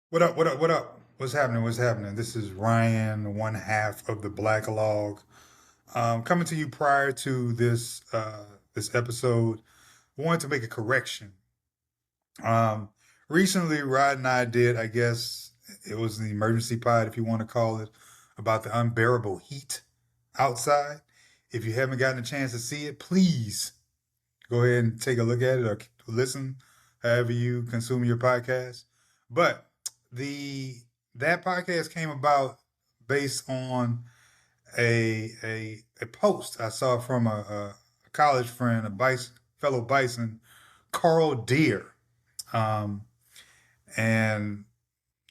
What up? What up? What up? What's happening? What's happening? This is Ryan, one half of the Black Log, coming to you prior to this episode. I wanted to make a correction. Um, Recently, Rod and I did, I guess it was the emergency pod, if you want to call it, about the unbearable heat outside. If you haven't gotten a chance to see it, please go ahead and take a look at it or listen, however you consume your podcast. But the that podcast came about based on a post I saw from a college friend, fellow Bison, Carl Deer, um, and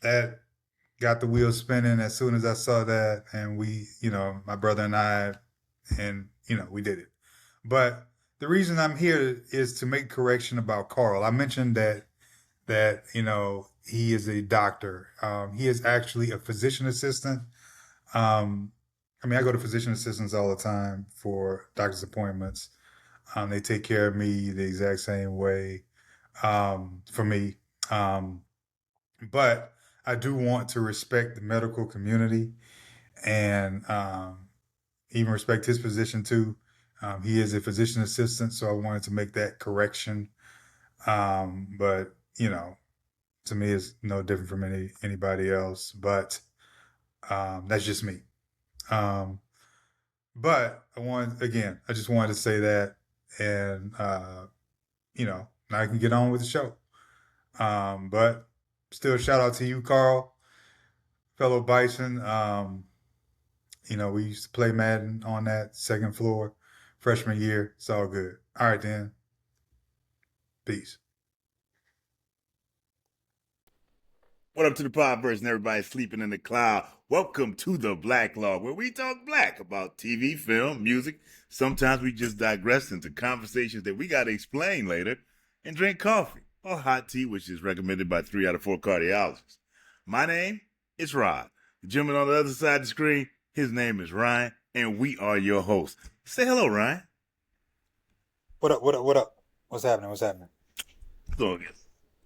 that got the wheels spinning as soon as I saw that, and my brother and I, and we did it. But the reason I'm here is to make correction about Carl. I mentioned that he is a doctor. He is actually a physician assistant. Um, I mean, I go to physician assistants all the time for doctor's appointments. They take care of me the exact same way for me. Um, but I do want to respect the medical community and even respect his position too. He is a physician assistant, so I wanted to make that correction. But to me, it's no different from anybody else. But that's just me. Um, but I just wanted to say that, and now I can get on with the show. But still, shout out to you, Carl, fellow Bison. We used to play Madden on that second floor freshman year. It's all good. All right, then. Peace. What up to the Podverse and everybody sleeping in the cloud? Welcome to the Black Log, where we talk black about TV, film, music. Sometimes we just digress into conversations that we got to explain later and drink coffee or hot tea, which is recommended by 3 out of 4 cardiologists. My name is Rod. The gentleman on the other side of the screen, his name is Ryan, and we are your hosts. Say hello, Ryan. What up? What up? What up? What's happening? What's happening? So,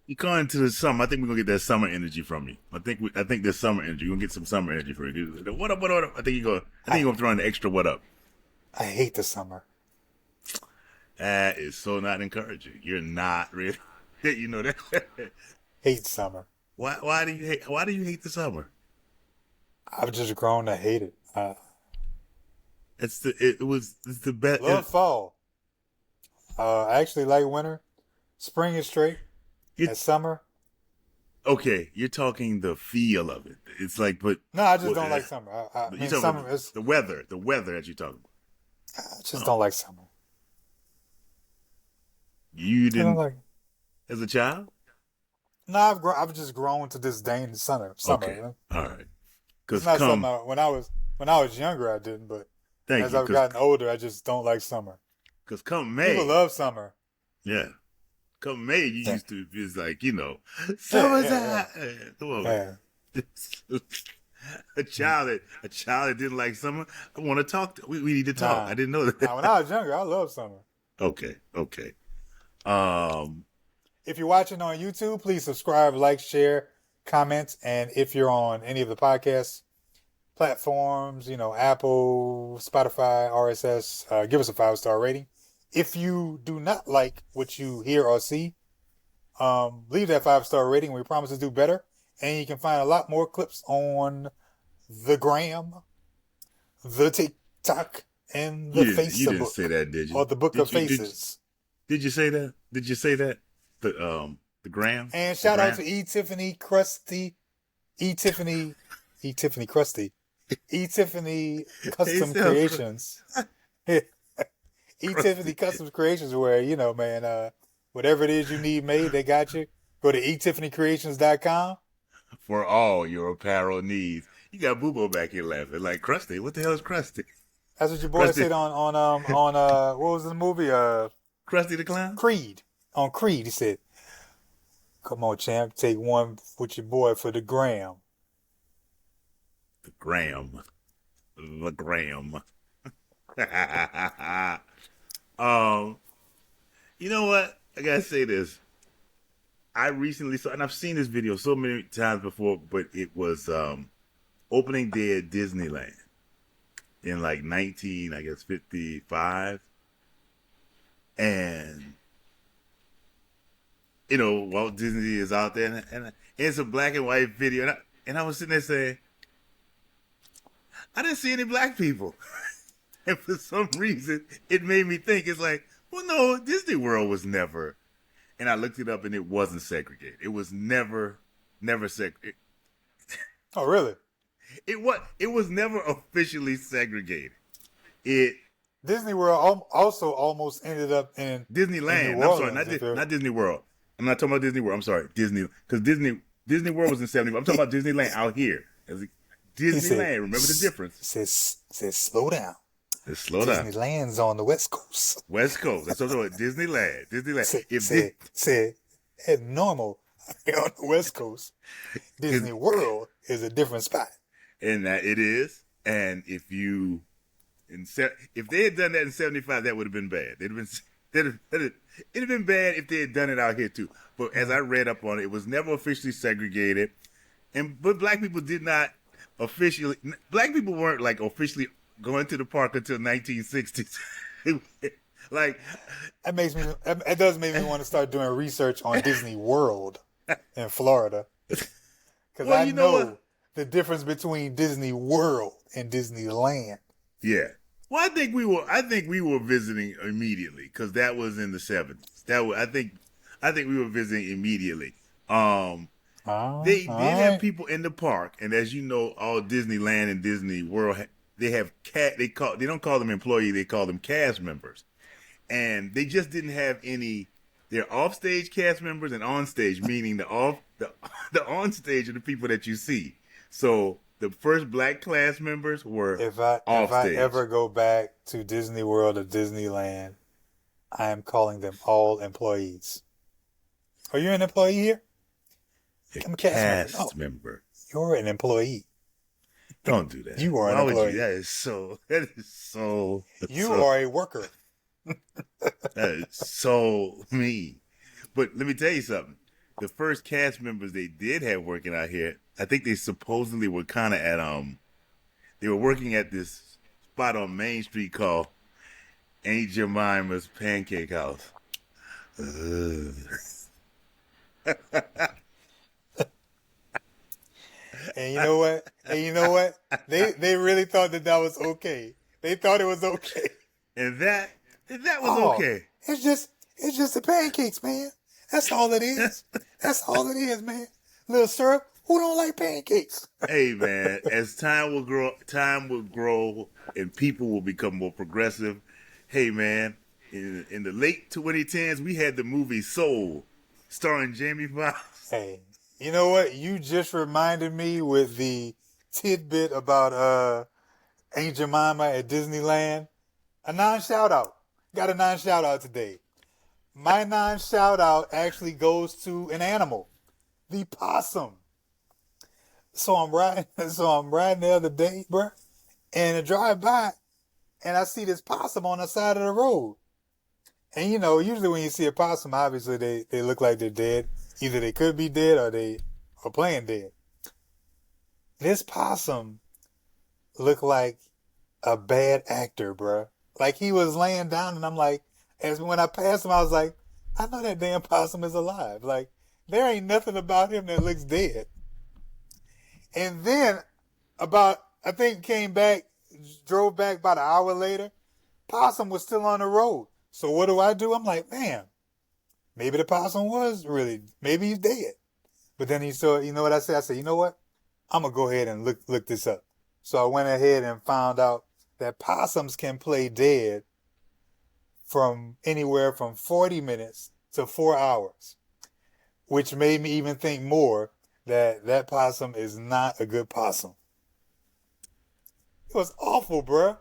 you come into the summer. I think we're gonna get that summer energy from you. I think there's summer energy. You're gonna get some summer energy from you. What up? What up? I think you're gonna throw in the extra what up. I hate the summer. That is so not encouraging. You're not really. You know that. Hate summer. Why do you hate the summer? I've just grown to hate it. It's the best. Love fall. I actually like winter. Spring is straight. And summer. Okay, you're talking the feel of it. It's like, but no, I just don't like summer. I mean, summer is the weather that you're talking about. I just don't like summer. You I don't didn't like. as a child? No, I've just grown to disdain the summer. Okay, You know? all right. It's Because not something when I was younger I didn't, but thank as you. I've gotten older, I just don't like summer. Because come People May, love summer. yeah, come May, you Yeah, used to. It's like yeah, summer's yeah, hot. Come on, yeah. man. A child that didn't like summer. I want to talk. We need to talk. I Nah, didn't know that. nah. When I was younger, I loved summer. Okay. Um, If you're watching on YouTube, please subscribe, like, share, comment, and if you're on any of the podcast platforms, Apple, Spotify, RSS, give us a 5-star rating. If you do not like what you hear or see, leave that 5-star rating. We promise to do better. And you can find a lot more clips on the gram, the TikTok, and the you didn't say Facebook, that, did you? or the Book of Did you did Faces. did you say that? Did you say that? The gram, And the shout out gram. to E Tiffany, E Tiffany Crusty, E Tiffany Hey, Custom Sal, Creations. E Tiffany crusty Custom Creations, where man, whatever it is you need made, they got you. Go to etiffanycreations.com. for all your apparel needs. You got Boobo back here laughing like Krusty. What the hell is Krusty? That's what your boy Krusty, said on what was the movie Krusty the Clown. Creed. On Creed, he said, "Come on, champ, take one with your boy for the gram." The gram, the gram. um, you know what? I gotta say this. I recently saw, and I've seen this video so many times before, but it was opening day at Disneyland in like 19, I guess 55, and Walt Disney is out there, and it's a black and white video, and I was sitting there saying, I didn't see any black people. And for some reason, it made me think, it's like, well, no, Disney World was never. And I looked it up, and it wasn't segregated. It was never segregated. Oh, really? It was never officially segregated. It Disney World also almost ended up in Disneyland. In New Orleans, I'm sorry, not Disney World. I'm not talking about Disney World. I'm sorry, because Disney World was in 70. I'm talking about Disneyland out here. Disneyland. Remember the difference. Says slow down. Slow down. Disneyland's on the West Coast. West Coast. That's what I'm talking about. Disneyland. Said normal on the West Coast. Disney World is a different spot. And it is. And if they had done that in 75, that would have been bad. It'd have been bad if they had done it out here too. But as I read up on it, it was never officially segregated. But black people weren't like officially going to the park until 1960s. Like, it does make me want to start doing research on Disney World in Florida. Because I know the difference between Disney World and Disneyland. Yeah. Well, I think we were visiting immediately because that was in the 70s. I think we were visiting immediately. They did have people in the park, and as you know, all Disneyland and Disney World, they have they don't call them employees, they call them cast members, and they just didn't have any. They're offstage cast members and onstage, meaning the onstage are the people that you see. So the first black class members were If I ever go back to Disney World or Disneyland, I am calling them all employees. Are you an employee here? I'm a cast member. You're an employee. Don't do that. You are an employee. That is so. You are a worker. That is so mean. But let me tell you something. The first cast members they did have working out here, I think they supposedly were kind of at they were working at this spot on Main Street called Aunt Jemima's Pancake House. And you know what? They really thought that was okay. They thought it was okay. And that was okay. It's just the pancakes, man. That's all it is. That's all it is, man. Little syrup. Who don't like pancakes? Hey, man, as time will grow and people will become more progressive. Hey, man, in the late 2010s, we had the movie Soul starring Jamie Foxx. Hey, you know what? You just reminded me with the tidbit about Aunt Jemima at Disneyland. A non-shout-out. Got a non-shout-out today. My non-shout-out actually goes to an animal. The possum. So I'm riding the other day, bruh, and I drive by, and I see this possum on the side of the road. And usually when you see a possum, obviously they look like they're dead. Either they could be dead or they are playing dead. This possum looked like a bad actor, bruh. Like he was laying down, and I'm like, when I passed him, I was like, I know that damn possum is alive. Like, there ain't nothing about him that looks dead. And then drove back about an hour later, possum was still on the road. So what do? I'm like, man, maybe the possum maybe he's dead. But then you know what I said? I said, you know what? I'm going to go ahead and look this up. So I went ahead and found out that possums can play dead from anywhere from 40 minutes to 4 hours, which made me even think more that possum is not a good possum. It was awful, bruh.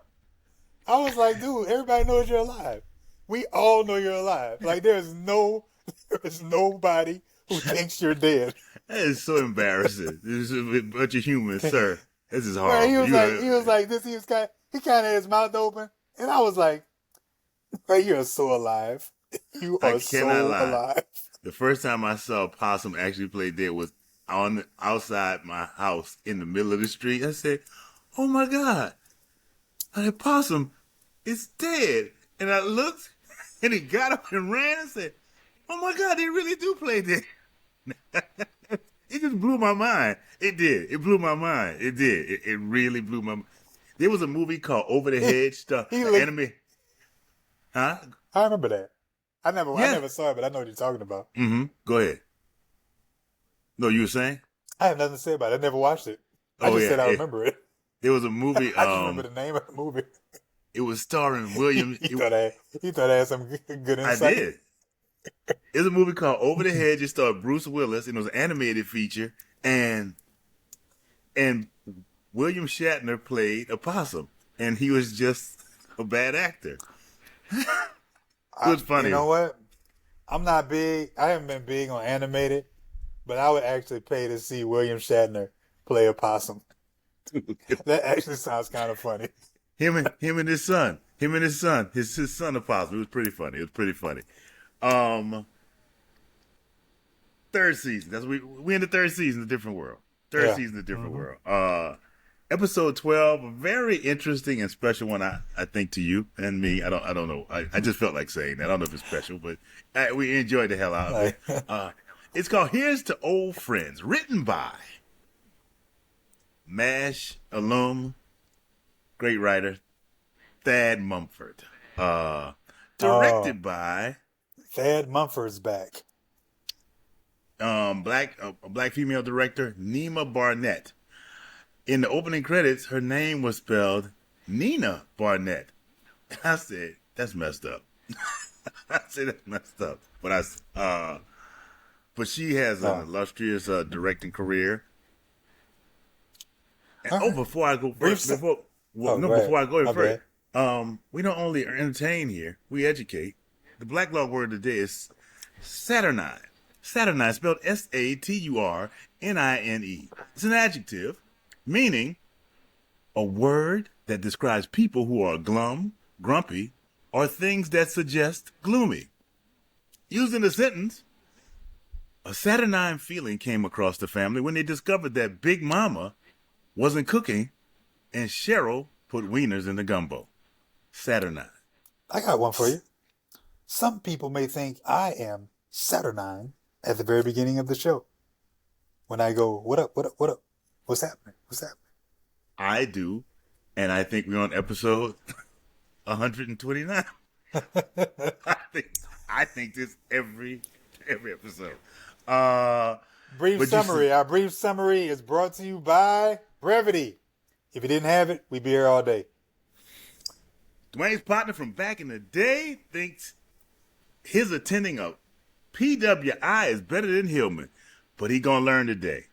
I was like, dude, everybody knows you're alive. We all know you're alive. Like, there is nobody who thinks you're dead. That is so embarrassing. This is a bunch of humans, sir. This is horrible. Right, he was like this. He kind of had his mouth open, and I was like, "Right, you're so alive. You are so alive." The first time I saw a possum actually play dead was on outside my house in the middle of the street. I said, "Oh my God, a possum is dead!" And I looked, and he got up and ran. And said, "Oh my God, they really do play dead." It just blew my mind. It did. It blew my mind. It did. It really blew my mind. There was a movie called Over the Hedge stuff. He An looked, anime. Huh? I remember that. I Yeah. never saw it, but I know what you're talking about. Mm-hmm. Go ahead. No, you were saying? I have nothing to say about it. I never watched it. I Oh just yeah. said I remember it. There was a movie. I just remember the name of the movie. It was starring William. He thought I had some good I insight. did. It was a movie called Over the Hedge. It starred Bruce Willis, and it was an animated feature. And William Shatner played a possum, and he was just a bad actor. It was funny. You know what? I'm not big. I haven't been big on animated, but I would actually pay to see William Shatner play a possum. That actually sounds kind of funny. him and his son. His son a possum. It was pretty funny. Third season. That's we in the third season, A Different World. Third Yeah. season, A Different World. Episode 12, a very interesting and special one, I think, to you and me. I don't know. I just felt like saying that. I don't know if it's special, but we enjoyed the hell out of it. It's called Here's to Old Friends, written by MASH alum, great writer, Thad Mumford. Directed by Thad Mumford's back. a black female director, Nima Barnett. In the opening credits, her name was spelled Nina Barnett. I said, that's messed up. But she has an illustrious directing career. And, before I go first, before I go any further, we don't only entertain here, we educate. The Black Law word of the day is saturnine. Saturnine, spelled Saturniine. It's an adjective meaning a word that describes people who are glum, grumpy, or things that suggest gloomy. Used in a sentence, a saturnine feeling came across the family when they discovered that Big Mama wasn't cooking and Cheryl put wieners in the gumbo. Saturnine. I got one for you. Some people may think I am saturnine at the very beginning of the show. When I go, what up, what up, what up? What's happening? What's happening? I do, and I think we're on episode 129. I think this every episode. Our brief summary is brought to you by Brevity. If you didn't have it, we'd be here all day. Dwayne's partner from back in the day thinks his attending a PWI is better than Hillman, but he gonna learn today.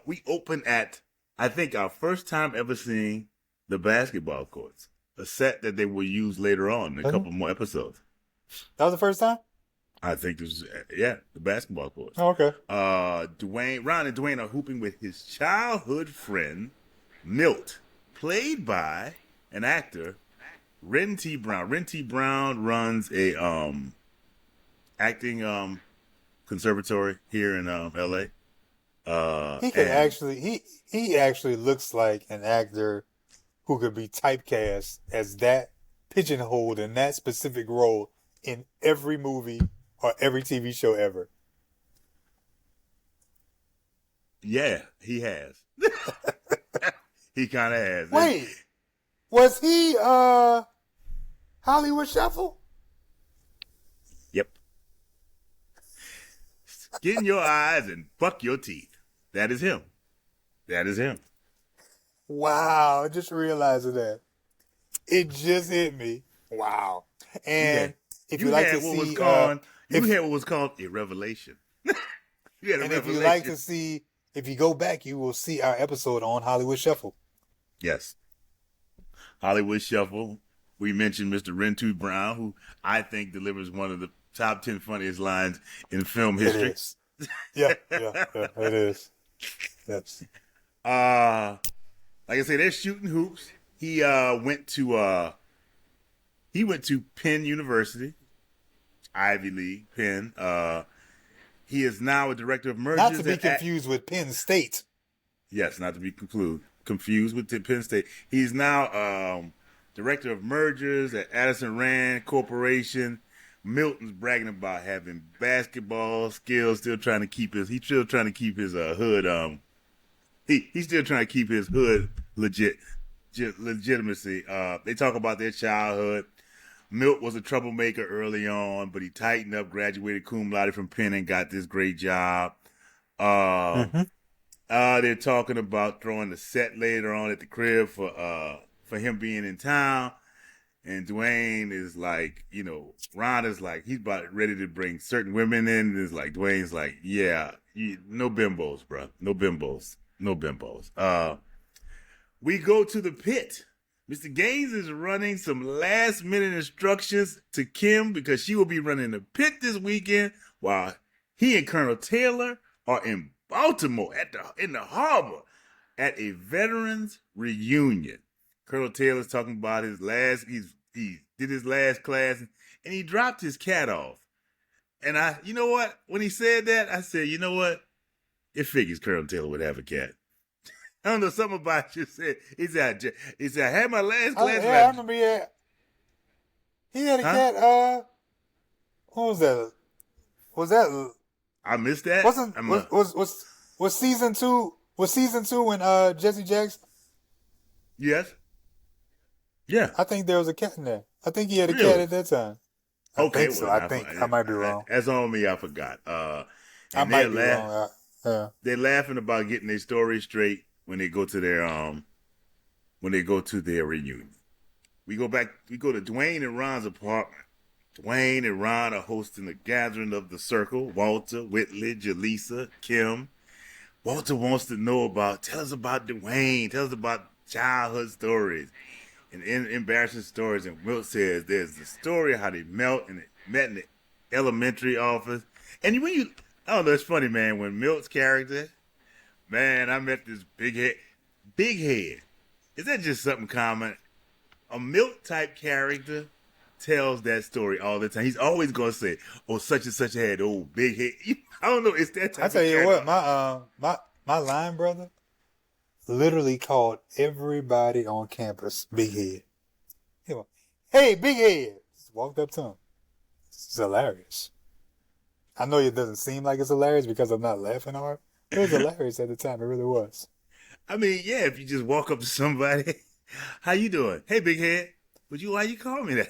We open at, I think, our first time ever seeing the basketball courts, a set that they will use later on in a couple more episodes. That was the first time? I think this was, the basketball courts. Oh, okay. Ron and Dwayne are hooping with his childhood friend, Milt, played by an actor, Ren T. Brown. Ren T. Brown runs a acting conservatory here in L.A. He actually looks like an actor who could be typecast as that, pigeonholed in that specific role in every movie or every TV show ever. Yeah, he has. He kind of has. Wait, was he Hollywood Shuffle? Yep. Skin your eyes and buck your teeth. That is him. Wow, I just realized that. It just hit me. Wow. And if you like to see, you had what was called a revelation. If you like to see, if you go back, you will see our episode on Hollywood Shuffle. Yes. Hollywood Shuffle. We mentioned Mr. Rentu Brown, who I think delivers one of the top 10 funniest lines in film history. It is. Yeah, it is. Yes. Like I said, they're shooting hoops. He went to He went to Penn University, Ivy League, Penn. He is now a director of Not to mergers be confused with Penn State. Yes, not to be confused with Penn State. He's now director of mergers at Addison Rand Corporation. Milton's bragging about having basketball skills, still trying to keep his. He's still trying to keep his hood. He's still trying to keep his hood legitimacy. They talk about their childhood. Milt was a troublemaker early on, but he tightened up, graduated cum laude from Penn, and got this great job. Mm-hmm. They're talking about throwing the set later on at the crib for him being in town. And Dwayne is like, Rhonda's like, he's about ready to bring certain women in. And it's like, Dwayne's like, yeah, no bimbos, bro. No bimbos. No bimbos. We go to the pit. Mr. Gaines is running some last minute instructions to Kim because she will be running the pit this weekend while he and Colonel Taylor are in Baltimore in the harbor at a veterans reunion. Colonel Taylor's talking about his last. He did his last class and he dropped his cat off. And you know what? When he said that, I said, you know what? It figures Colonel Taylor would have a cat. I don't know, something about you said. He said, I had my last class. I remember he had a cat. What was that? Was that? I missed that. Was season two? Was season two when Jesse Jackson? Yes. Yeah. I think there was a cat in there. I think he had a cat at that time. I think so. I might be wrong. That's on me. I forgot. I might be wrong. They're laughing about getting their story straight when they go to their reunion. We go to Dwayne and Ron's apartment. Dwayne and Ron are hosting a gathering of the circle. Walter, Whitley, Jaleesa, Kim. Walter wants to know tell us about Dwayne. Tell us about childhood stories and embarrassing stories. And Wilt says there's the story of how they met in the elementary office. And I don't know, it's funny, man, when Milt's character, man, I met this big head. Is that just something common? A Milt type character tells that story all the time. He's always going to say, oh, such and such had old big head. I don't know, it's that type of character. I tell you what, my line brother literally called everybody on campus Big Head. He went, hey, Big Head. Just walked up to him. It's hilarious. I know it doesn't seem like it's hilarious because I'm not laughing hard. It was hilarious at the time. It really was. I mean, yeah, if you just walk up to somebody, how you doing? Hey, Big Head. Why you call me that?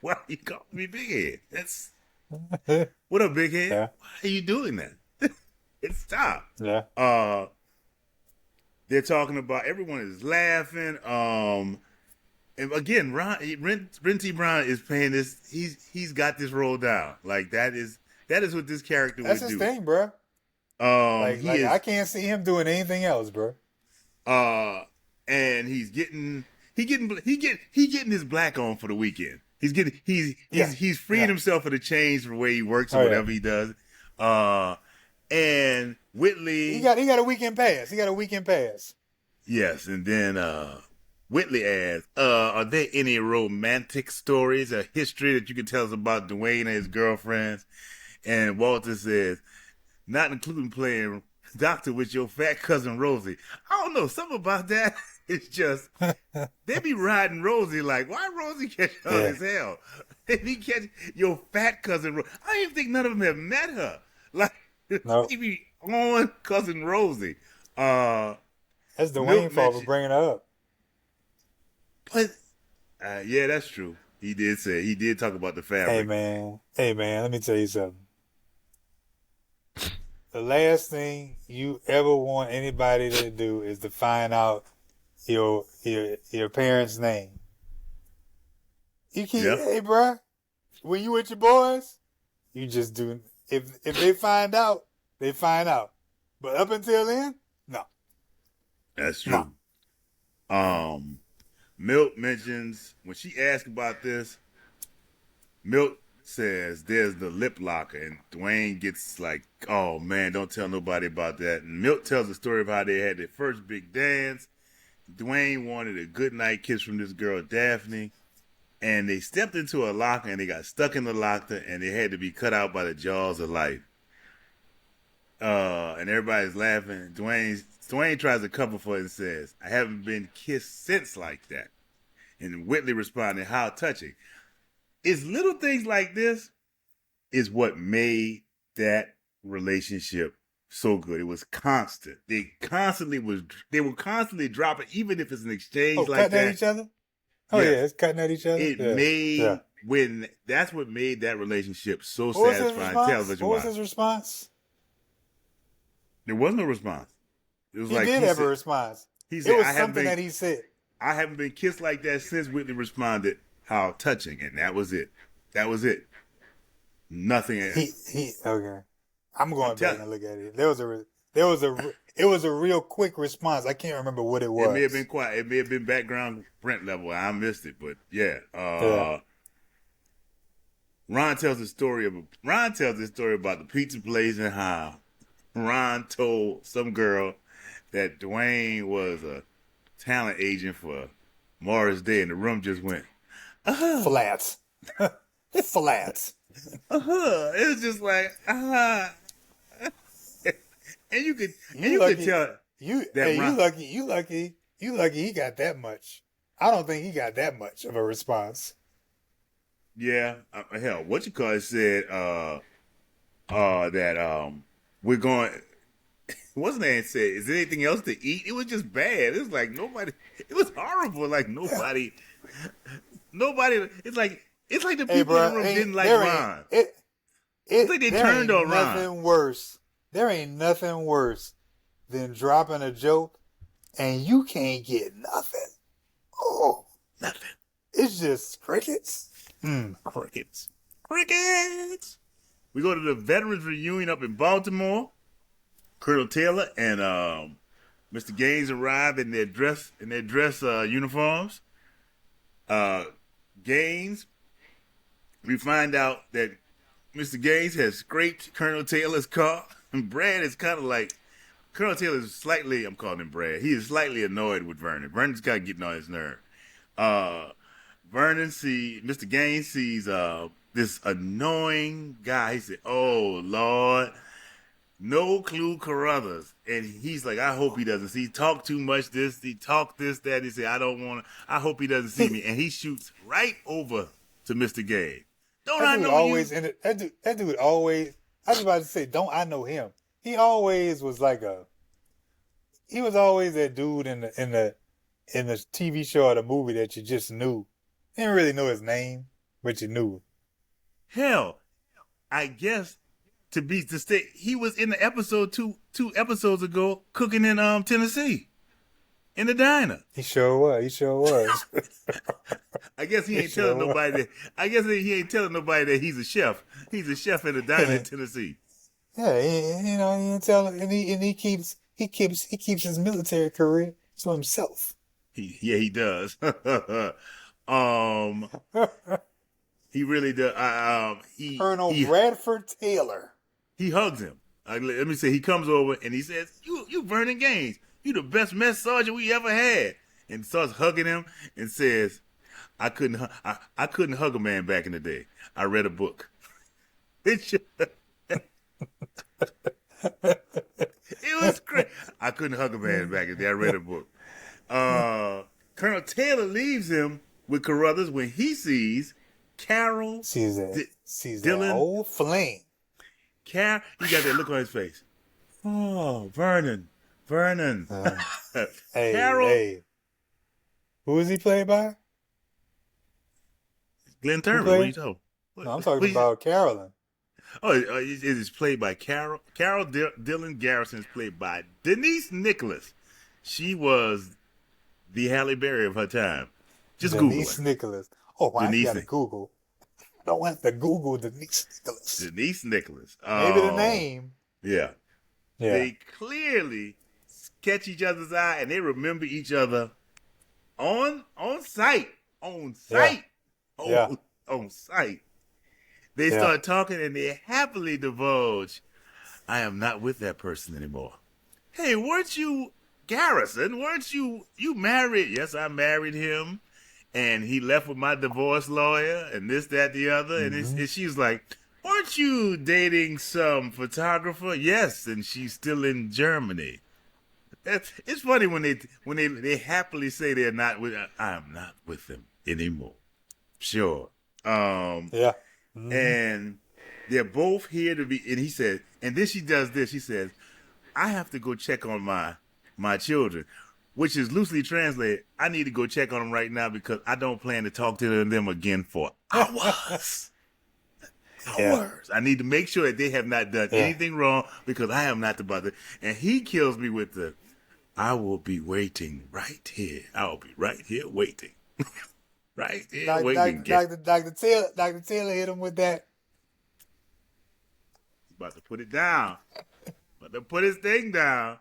Why are you calling me Big Head? That's what up, Big Head? Yeah. Why are you doing that? It's stop. Yeah. They're talking about everyone is laughing. And again, Renty Brown is playing this. He's got this rolled down. Like that is what this character would do. That's his thing, bro. I can't see him doing anything else, bro. And he's getting his black on for the weekend. He's freeing himself for the change for the way he works or whatever he does. And Whitley, he got a weekend pass. Yes, and then Whitley asks, "Are there any romantic stories or history that you can tell us about Dwayne and his girlfriends?" And Walter says, "Not including playing doctor with your fat cousin Rosie." I don't know, something about that. It's just they be riding Rosie like, why Rosie catch her as hell? If he catch your fat cousin Rosie, I don't even think none of them have met her. Like, he be on cousin Rosie. That's Dwayne's fault for bringing her up. But yeah, that's true. He did talk about the fabric. Hey man, let me tell you something. The last thing you ever want anybody to do is to find out your parents' name. Hey bro, when you with your boys, you just do. If they find out, they find out. But up until then, no. That's true. No. Milt mentions, when she asks about this, Milt says there's the lip locker, and Dwayne gets like, oh man, don't tell nobody about that. And Milt tells the story of how they had their first big dance. Dwayne wanted a goodnight kiss from this girl, Daphne. and they stepped into a locker and they got stuck in the locker and they had to be cut out by the jaws of life. And everybody's laughing. Dwayne tries to cover for it and says, "I haven't been kissed since like that." And Whitley responded, "How touching." It's little things like this is what made that relationship so good. It was constant. They were constantly dropping, even if it's an exchange like cutting that. at each other. Oh Yes. yeah, it's cutting at each other. It made when that's what made that relationship so What was his satisfying response? television What was wise. his response? There was no response. It was He like did he have said, a response. he said, It was "I haven't something been that he said. I haven't been kissed like that since." Whitney responded, "How touching," and that was it. That was it. Nothing else. He okay. I'm going back telling- and look at it. It was a real quick response. I can't remember what it was. It may have been quiet. It may have been background Brent level. I missed it, but yeah. Yeah. Ron tells this story about the pizza place and how Ron told some girl that Dwayne was a talent agent for Morris Day, and the room just went, Flats. Flats. It was just like, and you could tell You that Ron- you lucky he got that much. I don't think he got that much of a response. Yeah, hell, what you call it said that we're going. What's the name said? Is there anything else to eat? It was just bad. It was like nobody. It was horrible. Like nobody. It's like the people in the room didn't like Ron. It's like they turned on Ron. There ain't nothing worse than dropping a joke and you can't get nothing. Oh, Nothing. it's just crickets. Crickets. We go to the Veterans Reunion up in Baltimore. Colonel Taylor and Mr. Gaines arrive in their dress uniforms. Gaines, we find out that Mr. Gaines has scraped Colonel Taylor's car, and Brad is kind of like Colonel Taylor is slightly. I'm calling him Brad. He is slightly annoyed with Vernon. Vernon's kind of getting on his nerve. Mr. Gaines sees this annoying guy. He said, "Oh Lord, no clue Carruthers," and he's like, "I hope he doesn't see. He talk too much. He talk this, that." He said, "I don't want to. I hope he doesn't see me." And he shoots right over to Mr. Gaines. Don't I know always you? That dude always. I was about to say, don't I know him? He always was like he was always that dude in the TV show or the movie that you just knew. You didn't really know his name, but you knew. Hell, I guess to stay, he was in the episode two episodes ago cooking in Tennessee, in the diner. He sure was. I guess he ain't telling nobody that. I guess he ain't telling nobody that he's a chef. He's a chef in the diner in Tennessee. Yeah, he didn't tell, and he keeps his military career to himself. He does. He really does. Colonel Bradford Taylor. He hugs him. Let me say, he comes over and he says, "You Vernon Gaines, you the best mess sergeant we ever had," and starts hugging him and says, I couldn't hug a man back in the day. I read a book." It was great. "I couldn't hug a man back in the day. I read a book." Colonel Taylor leaves him with Carruthers when he sees Carol. Sees that Dylan. old flame. He got that look on his face. "Oh, Vernon. Hey. Who is he played by? Glenn Turner. What are you talking? No, I'm talking about Carolyn. Oh, it is played by Carol. Dylan Garrison is played by Denise Nicholas. She was the Halle Berry of her time. Just Google Denise it. Nicholas. Oh, I Denise got to Google. I don't have to Google Denise Nicholas. Denise Nicholas. Maybe the name. Yeah. Yeah. They clearly catch each other's eye and they remember each other on site. On site. Yeah. On site. They start talking and they happily divulge, "I am not with that person anymore." "Hey, weren't you Garrison? Weren't you married?" "Yes, I married him and he left with my divorce lawyer and this, that, the other. And she was like, aren't you dating some photographer? Yes, and she's still in Germany. It's funny when they happily say they're not with. I'm not with them anymore. Sure. Yeah. And they're both here to be. And he said, and then she does this. She says, I have to go check on my children, which is loosely translated. I need to go check on them right now because I don't plan to talk to them again for hours. Hours. I need to make sure that they have not done anything wrong because I am not about to. And he kills me with the, I will be waiting right here. I will be right here waiting. Right here waiting. Dr. Taylor hit him with that. He's about to put it down. About to put his thing down.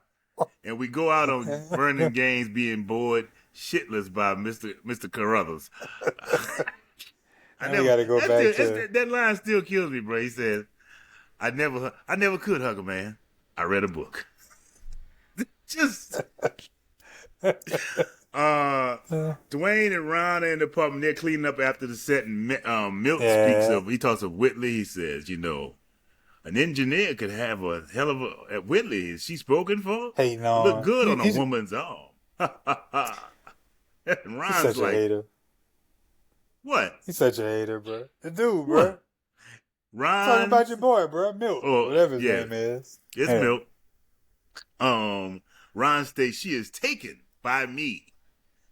And we go out on Vernon Gaines being bored shitless by Mr. Carruthers. We got to go back to that line still kills me, bro. He says, I never could hug a man. I read a book. Just Dwayne and Ron are in the apartment. They're cleaning up after the set, and Milt speaks of. He talks of Whitley. He says, an engineer could have a hell of a at Whitley. Is she spoken for? Hey, no, look good on a woman's arm. And Ron's he's such like, a hater. What? He's such a hater, bro. The dude, bro. What? Ron talking about your boy, bro. Milt, whatever his name is. It's Milt. Ron states she is taken by me.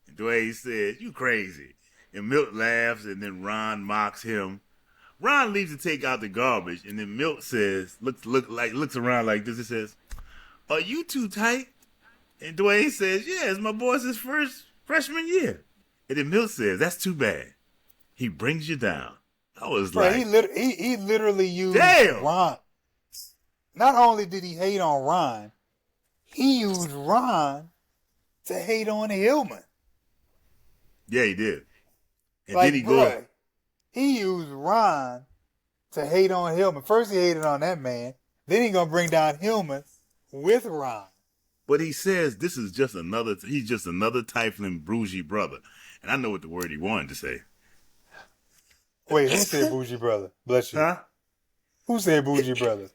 And Dwayne says, you crazy. And Milt laughs, and then Ron mocks him. Ron leaves to take out the garbage, and then Milt says, looks around like this. He says, are you too tight? And Dwayne says, yeah, it's my boy's first freshman year. And then Milt says, that's too bad. He brings you down. I was like, he literally used Ron. Not only did he hate on Ron, he used Ron to hate on Hillman. Yeah, he did. And like, then he goes. He used Ron to hate on Hillman. First he hated on that man. Then he gonna bring down Hillman with Ron. But he says this is just he's just another trifling bougie brother. And I know what the word he wanted to say. Wait, who said bougie brother? Bless you. Huh? Who said bougie brother?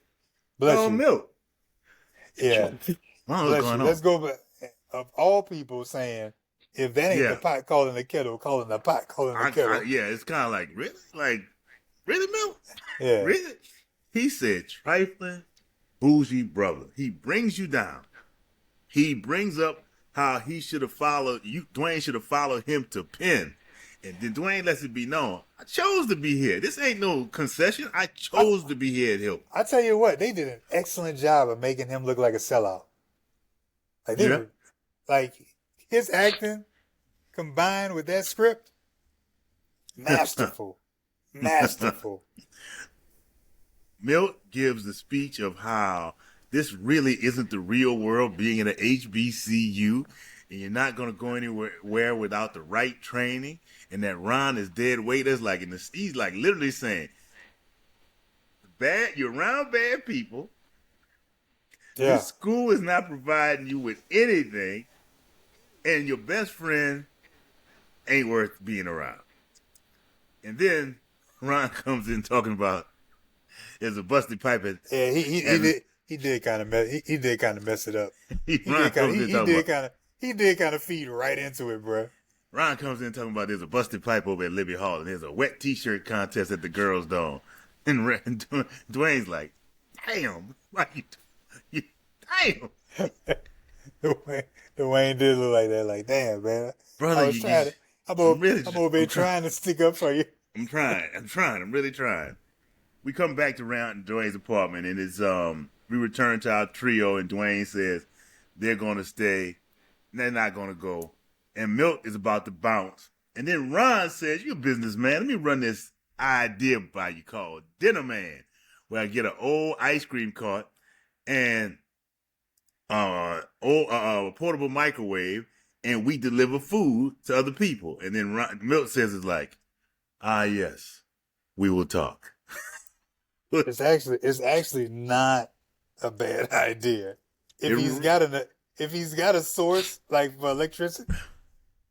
Bless you. Milt. Yeah. Bless you. Let's go back. Of all people saying, if that ain't the pot calling the kettle, calling the pot calling the kettle. It's kind of like, really? Like, really, Milt? Yeah. Really? He said, trifling, bougie brother. He brings you down. He brings up how he should have followed you. Dwayne should have followed him to Penn. And then Dwayne lets it be known, I chose to be here. This ain't no concession. I chose to be here at Hill. I tell you what, they did an excellent job of making him look like a sellout. Like they were, like his acting combined with that script, masterful. Masterful. Milt gives the speech of how this really isn't the real world, being in an HBCU, and you're not going to go anywhere without the right training, and that Ron is dead weight. That's like he's like literally saying, you're around bad people. Yeah. The school is not providing you with anything, and your best friend ain't worth being around. And then Ron comes in talking about there's a busted pipe. Yeah, he did kind of mess it up. He did kind of feed right into it, bro. Ron comes in talking about there's a busted pipe over at Libby Hall, and there's a wet T-shirt contest at the girls' dome. And Dwayne's like, damn, why you damn. Dwayne did look like that, like, damn, man. Brother, I'm over here trying to stick up for you. I'm really trying. We come back to Dwayne's apartment, and it's we return to our trio, and Dwayne says they're gonna stay, they're not gonna go. And Milt is about to bounce. And then Ron says, you a businessman, let me run this idea by you called Dinner Man, where I get an old ice cream cart and a portable microwave, and we deliver food to other people. And then Milt says it's like, yes, we will talk. It's actually not a bad idea. If he's got a source like for electricity,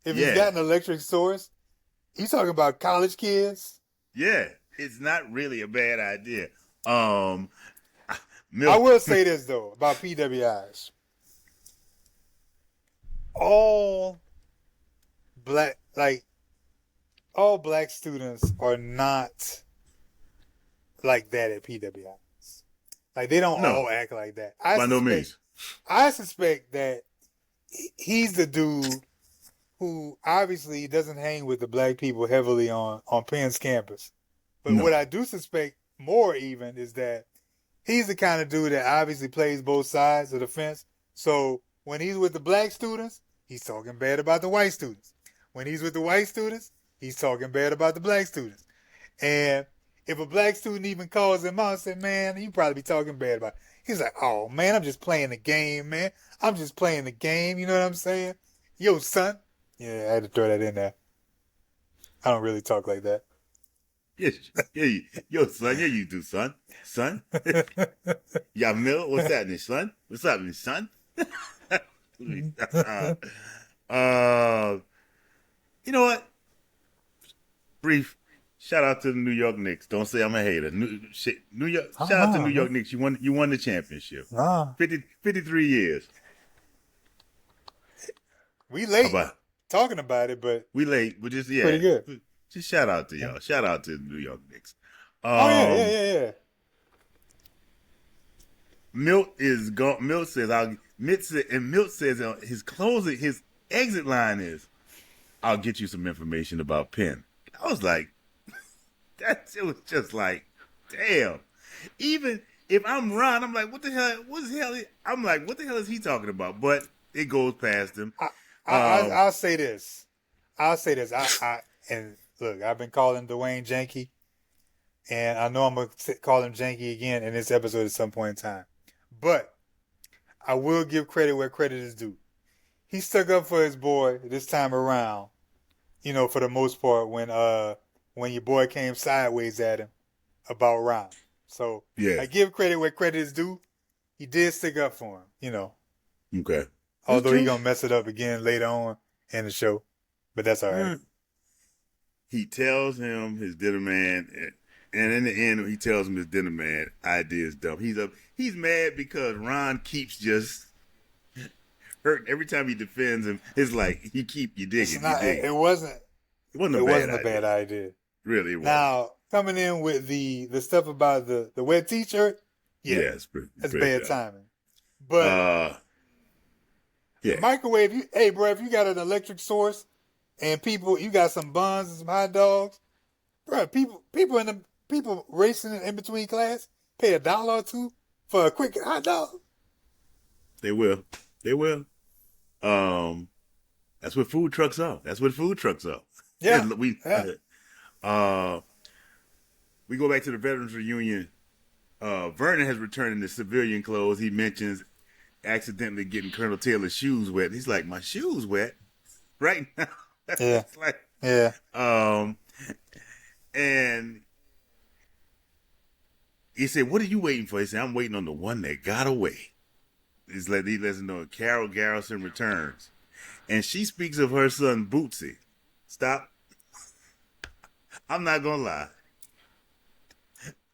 if he's got an electric source, You talking about college kids? Yeah, it's not really a bad idea. I Milk. will say this though about PWIs. All black like all black students are not like that at PWIs. Like they don't No, all act like that. by no means. I suspect that he's the dude who obviously doesn't hang with the black people heavily on Penn's campus. But what No. I do suspect more even is that he's the kind of dude that obviously plays both sides of the fence. So when he's with the black students, he's talking bad about the white students. When he's with the white students, he's talking bad about the black students. And if a black student even calls him out and said, man, he'd probably be talking bad about it. He's like, oh, man, I'm just playing the game, man. I'm just playing the game. You know what I'm saying? Yo, son. Yeah, I had to throw that in there. I don't really talk like that. Yeah, yeah, yo, son, yeah, you do, son. Son? Yeah, Mill, what's happening, son? What's happening, son? uh, you know what? Brief shout out to the New York Knicks. Don't say I'm a hater. New York. Shout out to New York Knicks. You won the championship. 53 years. We late How about talking about it, but we late? But just pretty good. Just shout out to y'all. Shout out to the New York Knicks. Yeah. Milt is gone. Milt says Milt says his exit line is, "I'll get you some information about Penn." I was like, it was just like, damn. Even if I'm Ron, I'm like, what the hell? I'm like, what the hell is he talking about? But it goes past him. I'll say this. And look, I've been calling Dwayne Janky, and I know I'm gonna call him Janky again in this episode at some point in time. But I will give credit where credit is due. He stuck up for his boy this time around. You know, for the most part, when your boy came sideways at him about Ron. So yeah, I give credit where credit is due. He did stick up for him. You know. Okay. Although he's gonna mess it up again later on in the show, but that's all right. He tells him his dinner man, and in the end, he tells him his dinner man idea is dumb. He's mad because Ron keeps just hurt every time he defends him. It's like you digging. It wasn't a bad idea. Really, it wasn't. Now coming in with the stuff about the wet T-shirt, that's bad timing. But yeah, microwave. Hey, bro, if you got an electric source and you got some buns and some hot dogs, bro. People racing in between class pay $1 or $2 for a quick hot dog. They will. That's what food trucks are. Yeah. We go back to the Veterans Reunion. Vernon has returned in his civilian clothes. He mentions accidentally getting Colonel Taylor's shoes wet. He's like, my shoes wet right now. Yeah. Yeah. And he said, what are you waiting for? He said, I'm waiting on the one that got away. He lets him know Carol Garrison returns. And she speaks of her son, Bootsy. Stop. I'm not going to lie.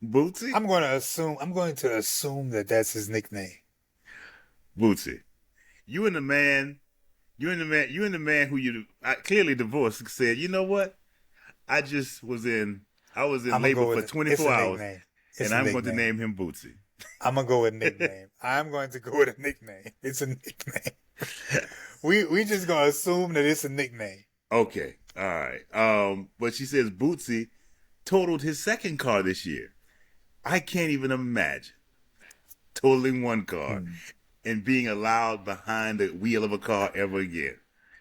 Bootsy? I'm going to assume that that's his nickname. Bootsy. You and the man who you clearly divorced said, you know what? I was in labor for 24 hours, and I'm going to name him Bootsy. I'm going to go with nickname. I'm going to go with a nickname. It's a nickname. we just going to assume that it's a nickname. Okay. All right. But she says Bootsy totaled his second car this year. I can't even imagine totaling one car and being allowed behind the wheel of a car ever again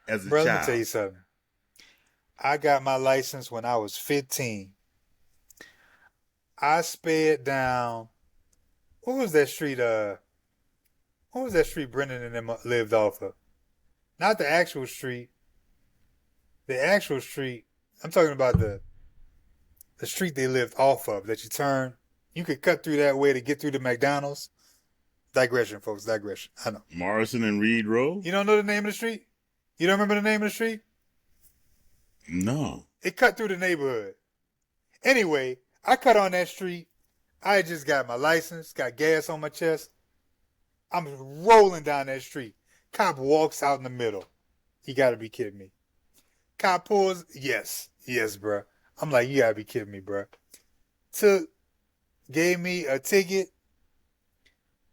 as a child. Let me tell you something. I got my license when I was 15. I sped down. What was that street? What was that street Brendan and them lived off of? Not the actual street. The actual street. I'm talking about the street they lived off of that you turn. You could cut through that way to get through the McDonald's. Digression, folks. Digression. I know. Morrison and Reed Road? You don't know the name of the street? You don't remember the name of the street? No. It cut through the neighborhood. Anyway, I cut on that street. I just got my license, got gas on my chest. I'm rolling down that street. Cop walks out in the middle. You gotta be kidding me. Cop pulls. Yes, bro. I'm like, you gotta be kidding me, bro. Gave me a ticket,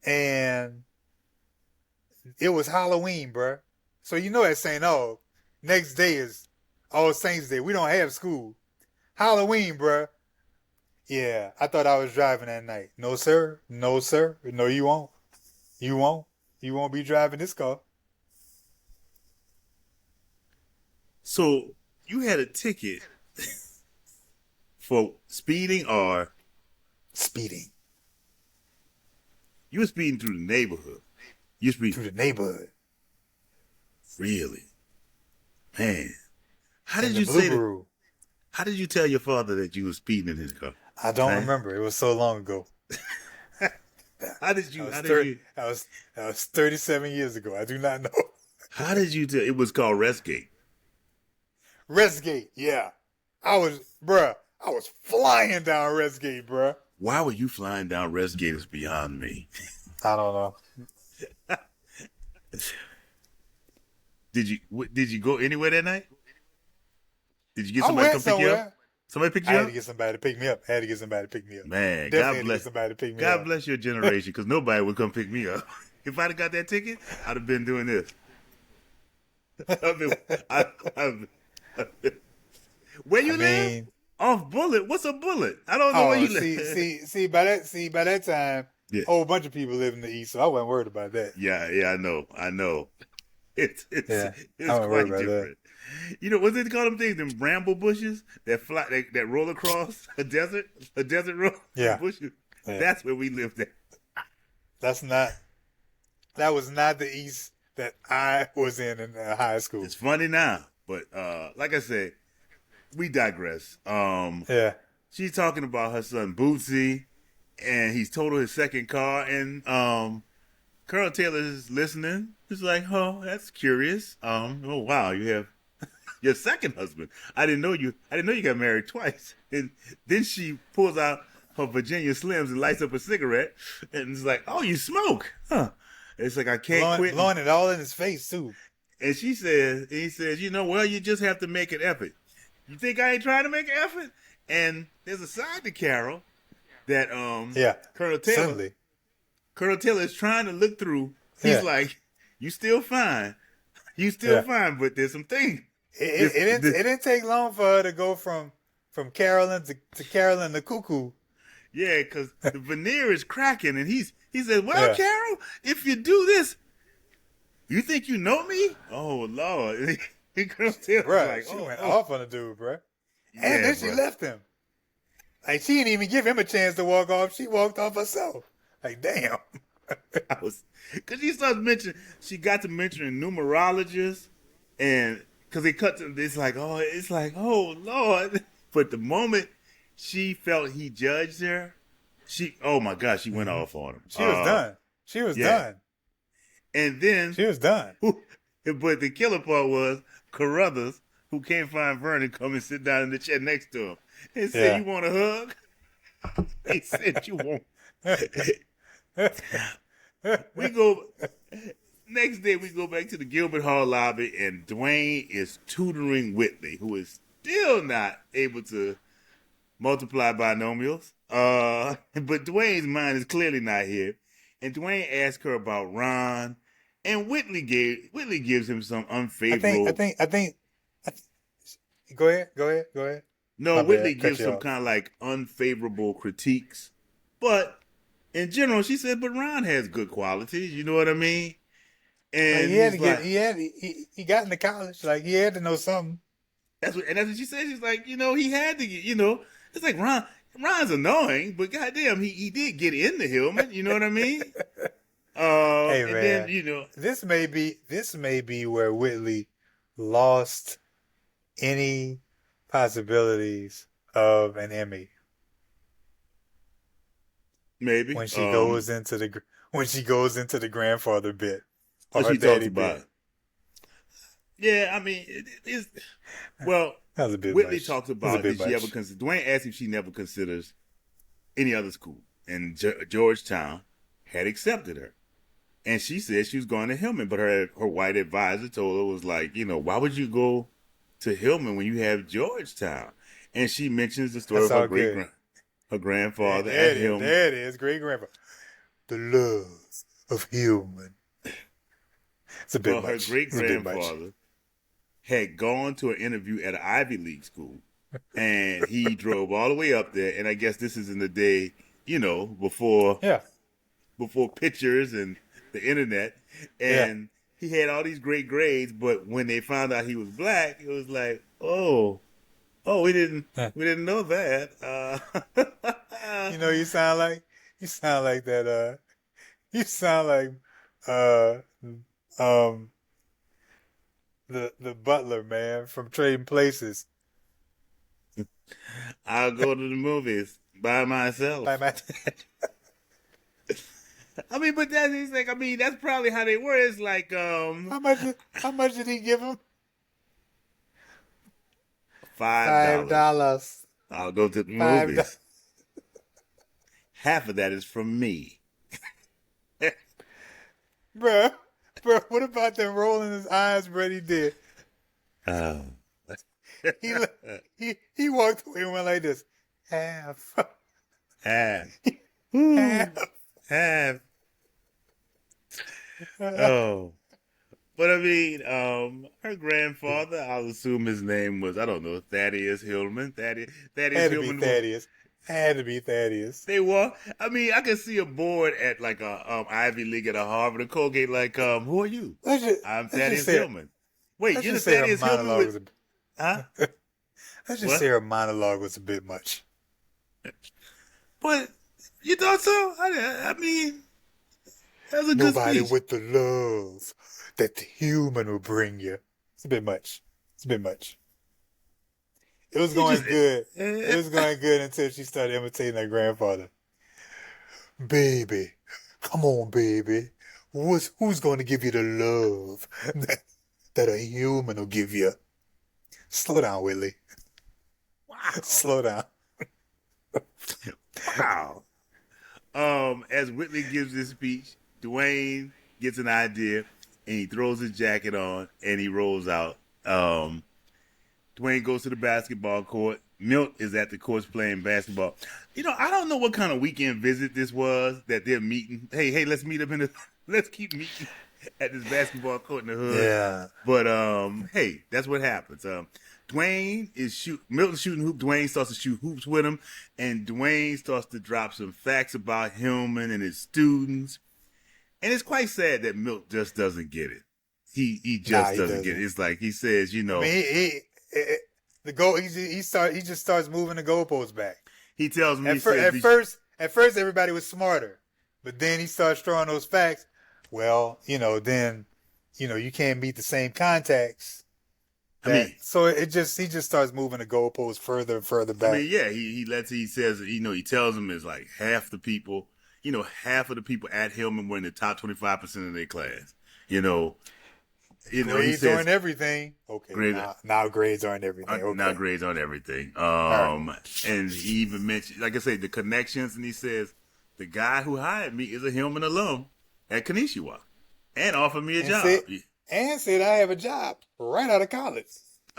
and it was Halloween, bro. So you know that saying, oh, next day is All Saints Day. We don't have school. Halloween, bro. Yeah, I thought I was driving that night. No, sir. No, sir. No, you won't. You won't. You won't be driving this car. So you had a ticket for speeding, or Speeding you were speeding through the neighborhood? You speed through the neighborhood. really, man. How In did the you say that? Blueberry. How did you tell your father that you were speeding in his car? I don't Huh? remember. It was so long ago. How did you? I was, How did 30, you? I was 37 years ago. I do not know. How did you tell? It was called Restgate. Restgate, yeah. I was flying down Restgate, bruh. Why were you flying down Restgate is beyond me. I don't know. Did you go anywhere that night? Did you get I somebody to went come pick you up? somewhere. Somebody picked I you had up? to get somebody to pick me up. Man, Definitely God had to get bless. somebody to pick me God up. bless your generation, because nobody would come pick me up. If I'd have got that ticket, I'd have been doing this. Where you live? Off Bullet? What's a Bullet? I don't know where you live. see, by that time, Yeah. a whole bunch of people live in the East, so I wasn't worried about that. Yeah, I know. It's Yeah, it's I wasn't worried quite about that. different. You know, what's it called? Them things, them bramble bushes that fly, that roll across a desert road. Yeah. Bushes. Yeah. That's where we lived at. That was not the East that I was in high school. It's funny now, but like I said, we digress. Yeah. She's talking about her son Bootsy, and he's totaled his second car, and Colonel Taylor is listening. He's like, "Oh, that's curious. Oh wow, you have your second husband. I didn't know you got married twice." And then she pulls out her Virginia Slims and lights up a cigarette, and it's like, "Oh, you smoke, huh?" It's like, I can't quit. Blowing it all in his face too. And he says, well, you just have to make an effort. You think I ain't trying to make an effort? And there's a side to Carol that Yeah. Colonel Taylor Certainly. is trying to look through. He's Yeah. like, you still fine. You still fine, but there's some things. It didn't take long for her to go from Carolyn to Carolyn the Cuckoo. Yeah, because the veneer is cracking, and he said, well, Yeah. Carol, if you do this, you think you know me? Oh, Lord. Colonel Taylor's Bruh, like, she oh, went oh. off on the dude, bruh. Yeah, And then she bruh. left him. Like, she didn't even give him a chance to walk off. She walked off herself. Like, damn. Because she got to mentioning numerologists, and because it's like, oh, Lord. But the moment she felt he judged her, oh my God, she went off on him. She was done. She was done. And then, She was done. but the killer part was Carruthers, who can't find Vernon, come and sit down in the chair next to him and said, Yeah. "You want a hug?" He said, "You won't." We go next day. We go back to the Gilbert Hall lobby, and Dwayne is tutoring Whitley, who is still not able to multiply binomials. But Dwayne's mind is clearly not here, and Dwayne asks her about Ron, and Whitley gives him some unfavorable. I think. Go ahead. No, My Whitley bad. Cut gives you some off. kind of like unfavorable critiques, but in general, she said, "But Ron has good qualities." You know what I mean? And He had to he's like, he got into college. Like, he had to know something. that's what she said. She's like, he had to get, it's like Ron's annoying, but goddamn, he did get into Hillman. You know what I mean? Hey, and man. then This may be where Whitley lost any possibilities of an Emmy maybe when she goes into the grandfather bit or what her she talks daddy about. bit. Yeah, I mean, it's well, That was a bit Whitley much. talks That was a about bit did she ever much. consider, Dwayne asked if she never considers any other school. And Georgetown had accepted her. And she said she was going to Hillman, but her white advisor told her, was like, why would you go to Hillman when you have Georgetown? And she mentions the story That's of her all good. her There, grandfather there at it is. Hillman. There it is. Great grandpa. The love of human. It's a bit Well, her much. great It's a bit much. grandfather had gone to an interview at an Ivy League school, and he drove all the way up there. And I guess this is in the day, before Yeah. pictures and the internet. Yeah. And he had all these great grades, but when they found out he was black, it was like, oh, Yeah. we didn't know that. You sound like that. You sound like uh um the butler man from Trading Places. I'll go to the movies by By myself. my I mean, but that's like, that's probably how they were. It's like, how much did he give him? Five $5. dollars. I'll go to the $5. movies. Half of that is from me. Bruh, what about them rolling his eyes, bro? He did. Oh. He he walked away and went like this. Half. Half. Ooh, Half. half. Oh. But I mean, her grandfather, I'll assume his name was, I don't know, Thaddeus Hillman. Thaddeus Had to be Hillman. Thaddeus. Had to be Thaddeus. They were. I mean, I could see a board at like a Ivy League at a Harvard or Colgate. Like, who are you? I'm Let's just Thaddeus say Hillman. Wait, let's you're the just say her Thaddeus Hillman monologue was with, a huh? let's just What? say her monologue was a bit much. But you thought so? I mean, that was a good Nobody speech. with the love that the human will bring you. It's a bit much. It's a bit much. It was You going just, good. It was going good until she started imitating her grandfather. Baby, come on, baby. Who's going to give you the love that a human will give you? Slow down, Willie. wow, Slow down. wow. As Whitley gives this speech, Dwayne gets an idea and he throws his jacket on and he rolls out. Dwayne goes to the basketball court. Milt is at the courts playing basketball. I don't know what kind of weekend visit this was that they're meeting. Hey, let's meet up let's keep meeting at this basketball court in the hood. Yeah. But hey, that's what happens. Milton's shooting hoop. Dwayne starts to shoot hoops with him, and Dwayne starts to drop some facts about Hillman and his students. And it's quite sad that Milt just doesn't get it. He just He doesn't get it. doesn't. It's like he says, I mean, the goal. He just starts moving the goalposts back. he tells me, At, he fir- says, at first, everybody was smarter, but then he starts throwing those facts. Well, then, you can't meet the same contacts. So he just starts moving the goalposts further and further back. yeah, he says, he tells him it's like half of the people at Hillman were in the top 25% of their class. He Grades says aren't everything. Okay, grades, now grades aren't everything. Okay. now grades aren't everything. Right. And he even mentioned, like I say, the connections, and he says the guy who hired me is a Hillman alum at Kanishiwa and offered me a job. Said I have a job right out of college.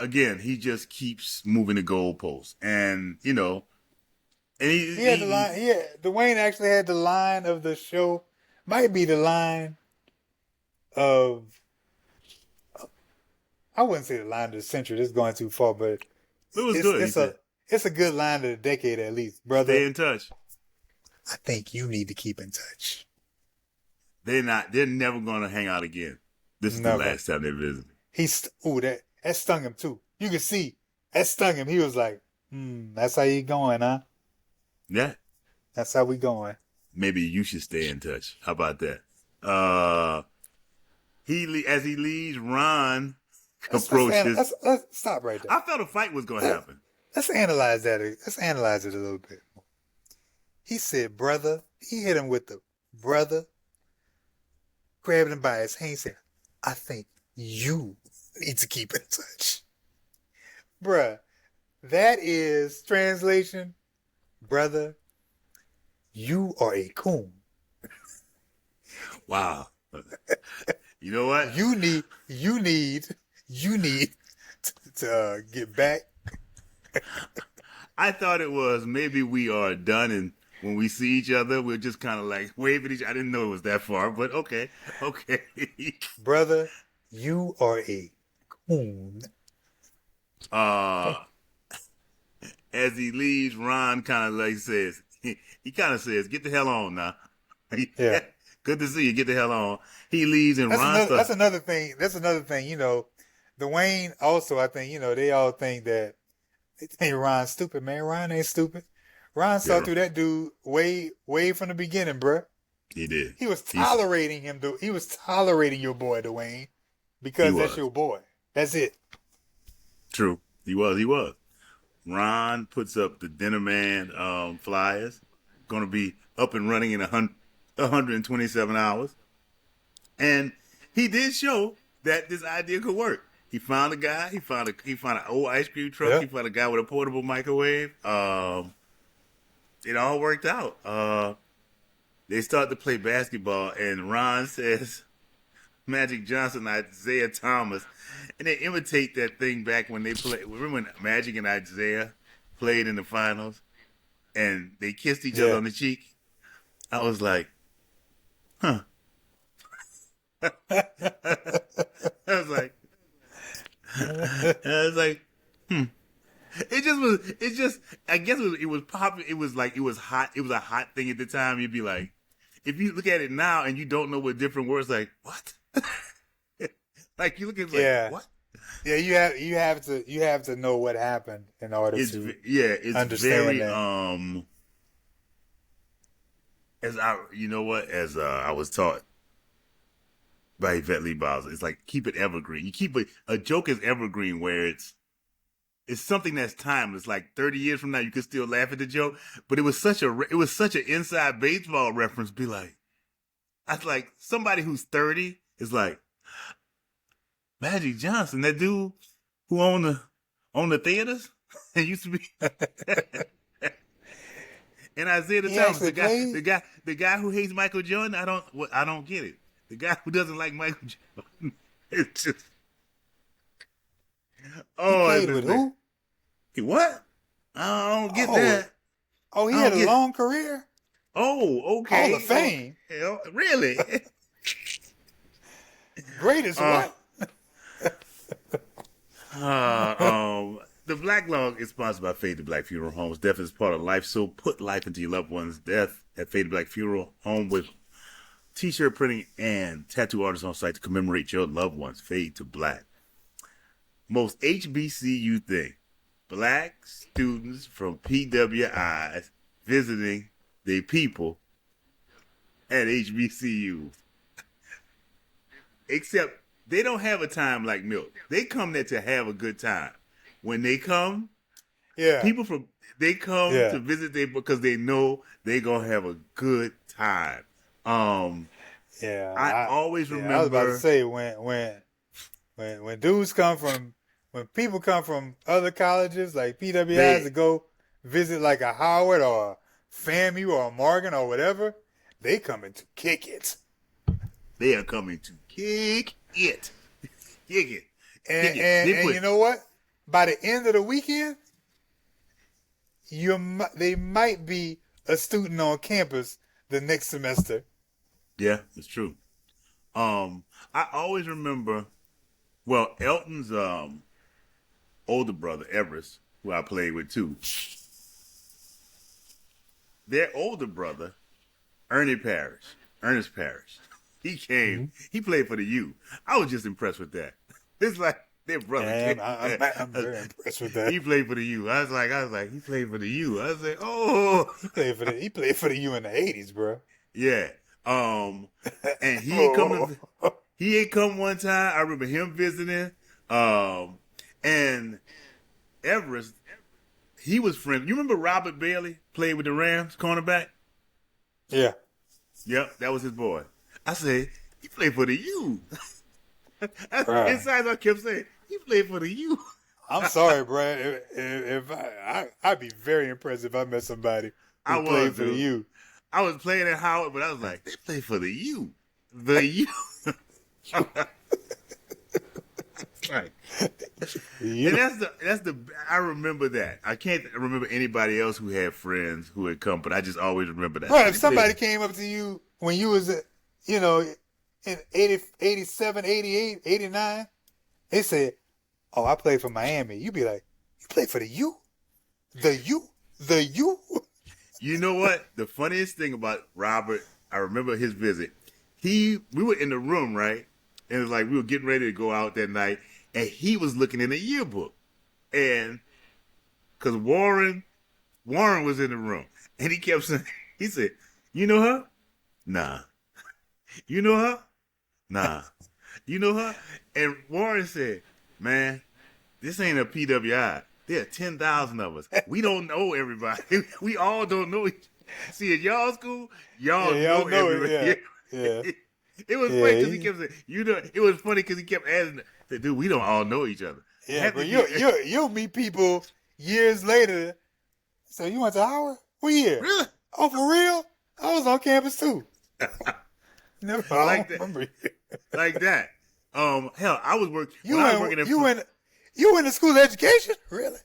Again, he just keeps moving the goalposts, and and He had the line. Dwayne actually had the line of the show. Might be the line of. I wouldn't say the line of the century. This is going too far, but it was good. It's a good line of the decade at least, brother. Stay in touch. I think you need to keep in touch. They're never going to hang out again. This is Never. the last time they visited. That stung him too. You can see that stung him. He was like, that's how you going, huh? Yeah. That's how we going. Maybe you should stay in touch. How about that? As he leaves, Ron approaches. Let's stop right there. I felt a fight was going to happen. Let's analyze that. Let's analyze it a little bit. He said, brother. He hit him with the brother. Grabbed him by his hand. He said, I think you need to keep in touch. bruh, that is translation, brother. You are a coon. Wow. You know what? You need to get back. I thought it was maybe we are done, and when we see each other, we're just kind of like wave at each. I didn't know it was that far, but okay, okay. Brother, you are a coon. uh, as he leaves, Ron kind of like says, he kind of says, "Get the hell on now." Yeah. Good to see you. Get the hell on. He leaves, and Ron That's starts. another thing. That's another thing. Dwayne also, I think, they all think that they think Ron's stupid, man. Ron ain't stupid. Ron saw Yeah, through that dude way from the beginning, bruh. he did. He was He's tolerating him, dude. He was tolerating your boy, Dwayne, he because that's was your boy. That's it. true. He was. He was. Ron puts up the Dinner Man flyers. Going to be up and running in 127 hours. And he did show that this idea could work. He found a guy. He found an old ice cream truck. Yeah. He found a guy with a portable microwave. It all worked out. They start to play basketball, and Ron says Magic Johnson, Isaiah Thomas, and they imitate that thing back when they played. Remember when Magic and Isaiah played in the finals, and they kissed each other Yeah. on the cheek? I was like, huh. I was like, I was like, hmm. It just was. It just. I guess it was popular. It was like it was hot. It was a hot thing at the time. You'd be like, if you look at it now and you don't know what different words, like what? Like you look at it like Yeah. what? Yeah, you have to know what happened in order It's to it's understand very that. as I was taught by Yvette Lee Bowser. It's like keep it evergreen. You keep a joke is evergreen where it's something that's timeless. Like 30 years from now, you could still laugh at the joke. But it was such an inside baseball reference. Be like, I was like somebody who's 30 is like Magic Johnson, that dude who owned the theaters and used to be. And Isaiah He Thomas, actually played. the guy who hates Michael Jordan. I don't get it. The guy who doesn't like Michael Jordan. It's just He oh, played with who? what? I don't get Oh, that. oh, he I had don't a get. long career. Oh, okay. Hall of Fame. Really? Great as uh, what? the Black Log is sponsored by Fade to Black Funeral Homes. Death is part of life, so put life into your loved one's death at Fade to Black Funeral Home with t-shirt printing and tattoo artists on site to commemorate your loved ones. Fade to Black. Most HBCU thing. Black students from PWIs visiting their people at HBCU. Except they don't have a time like Milk. They come there to have a good time. When they come, Yeah. they come Yeah. to visit them because they know they gonna have a good time. Yeah. I always I was about to remember. say when dudes come from when people come from other colleges like PWIs They to go visit like a Howard or a FAMU or a Morgan or whatever, they coming to kick it. they are coming to kick it, kick it, kick And it. and, They and put you know what? By the end of the weekend, they might be a student on campus the next semester. yeah, it's true. I always remember. Well, Elton's older brother Everest, who I played with too. Their older brother, Ernest Parrish, he came. He played for the U. I was just impressed with that. It's like their brother. And Came, I'm very impressed with that. he played for the U. I was like, he played for the U. I was like, oh, He played for the U in the '80s, bro. yeah. And he ain't come one time. I remember him visiting. And Everest, he was friends. You remember Robert Bailey played with the Rams, cornerback? Yeah. Yep, that was his boy. I said, he played for the U. Right. Inside I kept saying, he played for the U. I'm sorry, bro. If I'd be very impressed if I met somebody I who played was, for the dude. U. I was playing at Howard, but I was like, they play for the U. The U. Right. The And U. that's the I remember that. I can't remember anybody else who had friends who had come, but I just always remember that. Bro, if They played. somebody came up to you when you was, you know, in 80, 87, 88, 89, they said, "Oh, I played for Miami." You be like, "You play for the U? The U? The U?" You know what? The funniest thing about Robert, I remember his visit. We were in the room, right? And it was like we were getting ready to go out that night, and he was looking in the yearbook, and because Warren was in the room, and he kept saying, he said, "You know her? Nah. You know her? Nah. You know her?" And Warren said, "Man, this ain't a PWI. There are 10,000 of us. We don't know everybody. We all don't know each. See, at y'all school, y'all Yeah, y'all know know it. everybody." Yeah, It was yeah, funny because he kept saying, "You know." It was funny because he kept asking, "Dude, we don't all know each other." yeah. Have But to be you'll meet people years later. So you went to Howard? What year? really Oh, for real? I was on campus too. Never. I like don't that, remember. like that. Hell, I was working when You I was went. working at. You went to school of education? Really?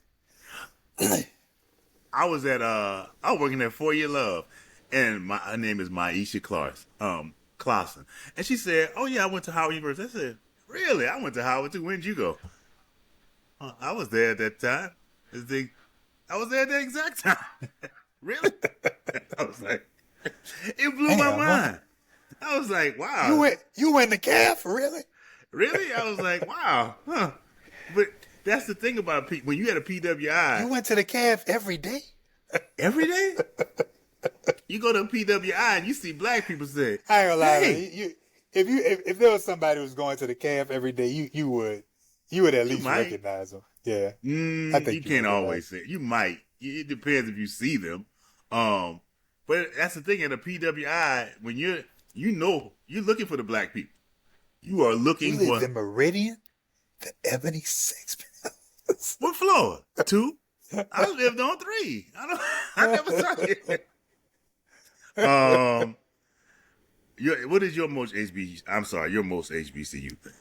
I was working at 4 Year Love, and her name is Maisha Clausen, and she said, "Oh yeah, I went to Howard University." I said, "Really? I went to Howard too. When did you go?" I was there at that time. I was there at the exact time. Really? I was like, it blew my Damn, man. mind. I was like, You wow, went. You went to calf? Really? really? I was like, wow, huh? But that's the thing about when you had a You PWI went to the calf every day? every day. You go to a PWI and you see black people say, I ain't gonna lie, man. "Hey, If there was somebody who was going to the calf every day, you would at you least might." recognize them. Yeah, I You think you can't recognize always them. say. You might. It depends if you see them. Um, but that's the thing at a PWI when you're looking for the black people. You are You looking lived for in Meridian, the Ebony Sex Palace. what floor? Two. I lived on three. I don't. I never saw it. Um, what is your most HB? I'm sorry, your most HBCU thing.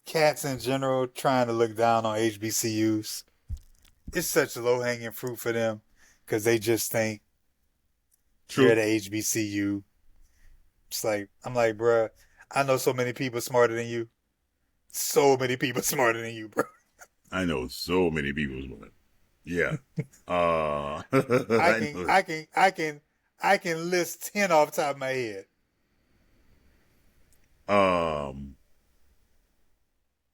Cats in general trying to look down on HBCUs. It's such low hanging fruit for them because they just think you're at True. a HBCU. It's like I'm like, bruh, I know so many people smarter than you. So many people smarter than you, bro. I know so many people. Yeah. I I can know. I can I can I can list 10 off the top of my head. Um.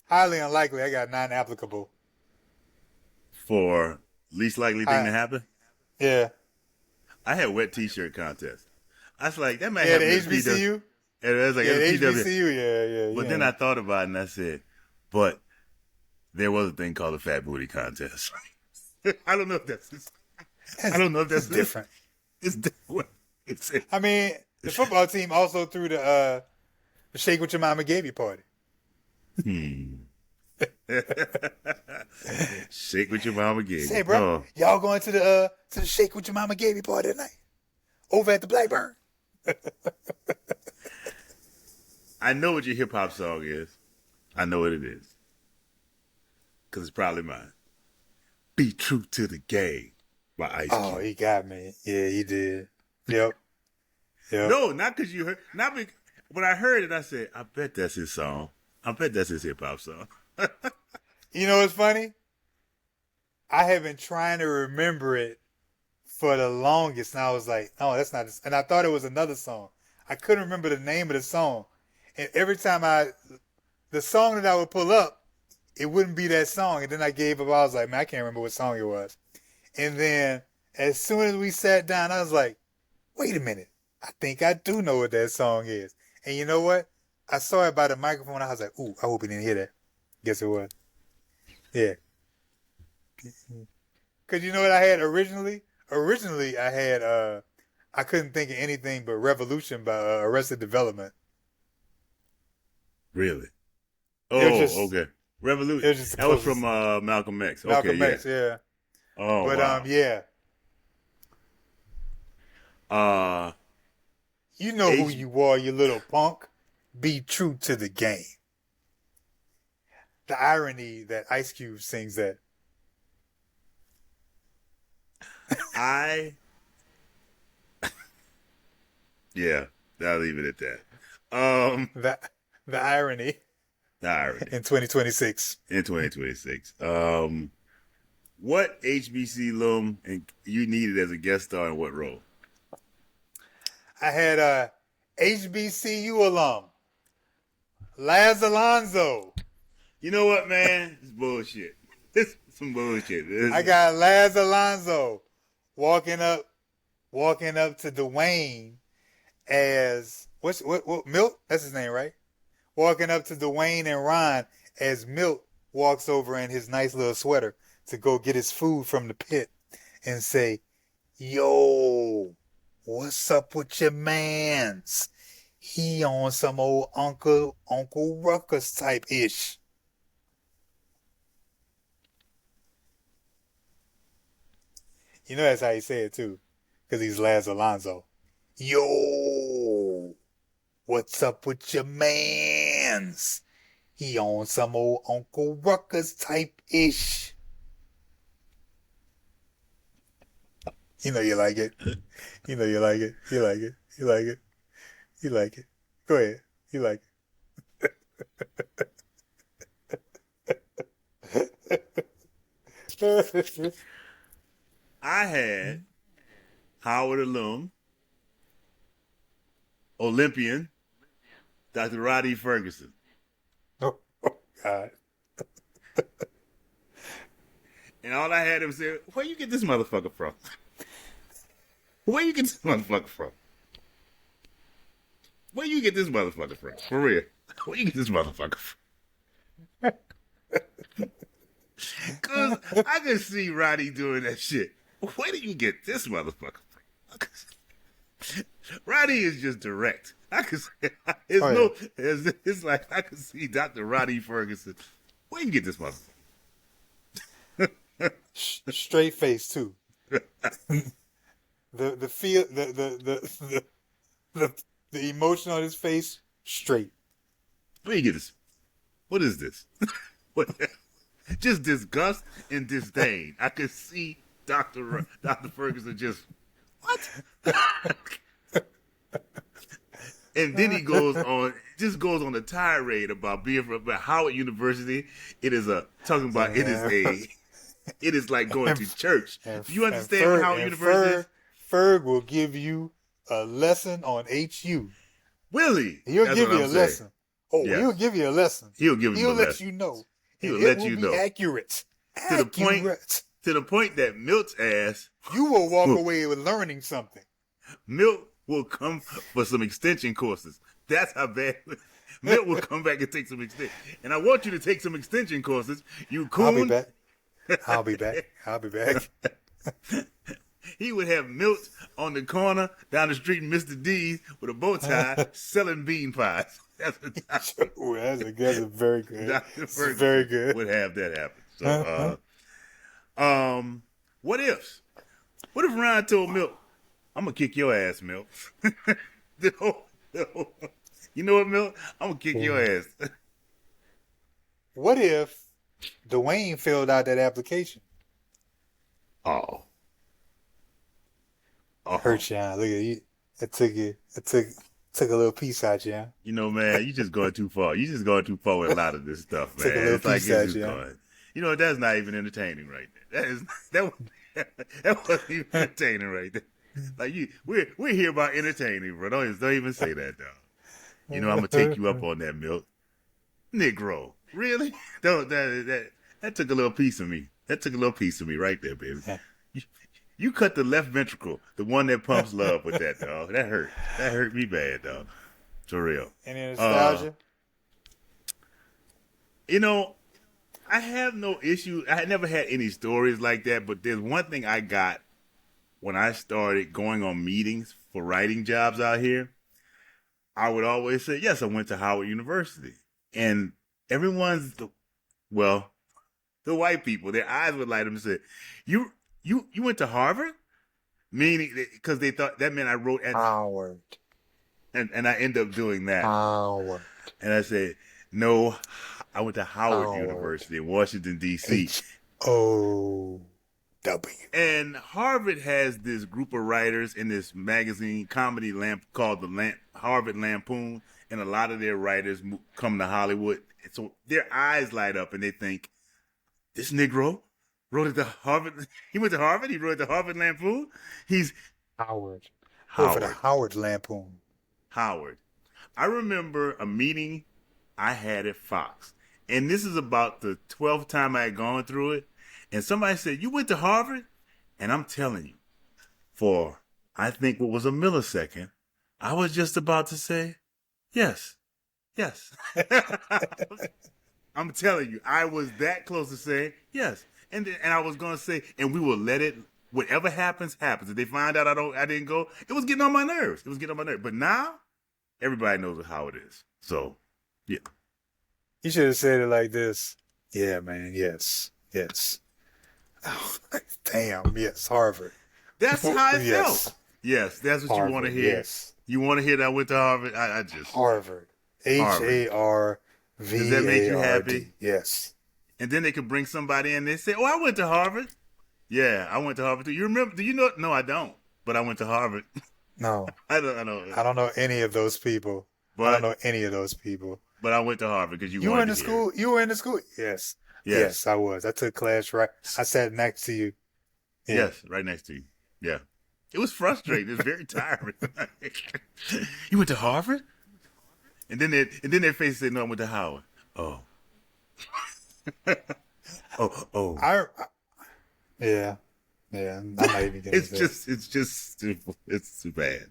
Highly unlikely I got nine applicable. For least likely thing I to happen, yeah. I had wet T-shirt contest. I was like, that might Yeah, the happen at a PW. HBCU. And I was like Yeah, at a the PW. HBCU. Yeah, But then I thought about it and I said, but there was a thing called a fat booty contest. I don't know if that's. I don't know if That's that's different. It's different. It's I mean, the football team also threw the Shake What Your Mama Gave You party. Shake what your mama gave Say, you. bro, Oh, y'all going to the Shake What Your Mama Gave You party tonight? Over at the Blackburn. I know what your hip hop song is. I know what it is. Because it's probably mine. Be True to the Game by Ice Oh, Cube. he got me. Yeah, he did. Yep. Yep. No, not because you heard. Not because, when I heard it, I said, I bet that's his song. I bet that's his hip hop song. You know what's funny? I have been trying to remember it for the longest, and I was like, "Oh, that's not." And I thought it was another song. I couldn't remember the name of the song, and every time the song that I would pull up, it wouldn't be that song. And then I gave up. I was like, "Man, I can't remember what song it was." And then as soon as we sat down, I was like, "Wait a minute! I think I do know what that song is." And you know what? I saw it by the microphone. I was like, "Ooh, I hope he didn't hear that." Guess it was. Yeah. Cause you know what I had originally? Originally, I had I couldn't think of anything but Revolution by Arrested Development. Really? It was Oh, just okay. Revolution. It was just the That was from closest. Malcolm X. Okay, Malcolm yeah. X, yeah. Oh But wow. yeah, Uh, you know who H. you are, you little punk. Be true to the game. The irony that Ice Cube sings that. I. Yeah, I'll leave it at that. The, the irony The irony in 2026. in 2026. What HBC alum and you needed as a guest star in what role? I had a HBCU alum, Laz Alonso. You know what, man? It's bullshit. It's some bullshit. I got Laz Alonso walking up to Dwayne as what Milt? That's his name, right? Walking up to Dwayne and Ron as Milt walks over in his nice little sweater to go get his food from the pit and say, "Yo, what's up with your mans? He on some old Uncle Ruckus type ish." You know that's how he say it too, because he's Laz Alonso. Yo, what's up with your mans? He on some old Uncle Ruckus type ish. You know you like it. You know you like it. You like it. You like it. You like it. Go ahead. You like it. I had Howard alum, Olympian, Dr. Roddy Ferguson. Oh, God. And all I had him say, where you get this motherfucker from? Where you get this motherfucker from? Where you get this motherfucker from? For real. Where you get this motherfucker from? Because I can see Roddy doing that shit. Where do you get this motherfucker from? Roddy is just direct. I can see, it's like I can see Dr. Roddy Ferguson. Where you get this motherfucker? Straight face too. the feel the emotion on his face straight. Where you get this? What is this? What? Just disgust and disdain. I could see Dr. Ferguson just what? And then he goes on a tirade about being from Howard University. It is it is like going to church. Do you understand what Howard University is? Ferg will give you a lesson on HU. Will he? He'll give you a lesson. Oh, yes. He'll give you a lesson. He'll let you know. He'll let you know. Accurate. To the point that Milt's ass, you will walk away with learning something. Milt will come for some extension courses. That's how bad. Milt will come back and take some extension. And I want you to take some extension courses. You coon. I'll be back. He would have Milt on the corner down the street in Mr. D's with a bow tie selling bean pies. That's a very good. It's very good. Would have that happen. So, what ifs? What if Ryan told Milt, "I'm gonna kick your ass, Milt"? No. You know what, Milt? I'm gonna kick your ass. What if Dwayne filled out that application? Oh. Hurt you, huh? Look at you. It took a little piece out you, huh? You know, man, you just going too far. You just going too far with a lot of this stuff, man. Took a little It's like piece it's out just you, going. You know, that's not even entertaining right there. That wasn't even entertaining right there. Like we're here about entertaining, bro. Don't even say that, dog. You know, I'm gonna take you up on that, Milt. Negro, really? That took a little piece of me. That took a little piece of me right there, baby. You cut the left ventricle, the one that pumps love, with that, dog. That hurt. That hurt me bad, dog. For real. Any nostalgia? You know, I have no issue. I had never had any stories like that, but there's one thing I got when I started going on meetings for writing jobs out here. I would always say, yes, I went to Howard University. And everyone's Well, the white people, their eyes would light up and say, you went to Harvard?" Meaning, because they thought that meant I wrote at Howard. and I end up doing that. Howard. And I said, "No, I went to Howard Howard. University in Washington, D.C. HOW. And Harvard has this group of writers in this magazine, comedy called the Harvard Lampoon, and a lot of their writers come to Hollywood. And so their eyes light up and they think, this Negro wrote at the Harvard. He went to Harvard. He wrote at the Harvard Lampoon. He's Howard. For the Howard Lampoon. Howard. I remember a meeting I had at Fox, and this is about the 12th time I had gone through it. And somebody said, "You went to Harvard?" And I'm telling you, for I think what was a millisecond, I was just about to say, yes. I'm telling you, I was that close to saying yes. And I was going to say, and we will let it, whatever happens, happens. If they find out I didn't go, it was getting on my nerves. But now, everybody knows how it is. So, yeah. You should have said it like this. Yeah, man. Yes. Oh, damn. Yes. Harvard. That's how it Yes. felt. Yes, that's what Harvard, you want to hear. yes. You want to hear that I went to Harvard? I just. Harvard. HARVARD. Does that make you happy? Yes. And then they could bring somebody in and they say, "Oh, I went to Harvard." Yeah, I went to Harvard too. You remember? Do you know? No, I don't. But I went to Harvard. No. I don't. I don't know any of those people. But I don't know any of those people. But I went to Harvard because You were in the school? You were in the school? Yes. Yes, I was. I took class right. I sat next to you. Yeah. Yes, right next to you. Yeah. It was frustrating. It was very tiring. You went to Harvard? And then their face said, "No, I went to Howard." Oh. oh. Yeah. I'm not even getting It's just it's too bad,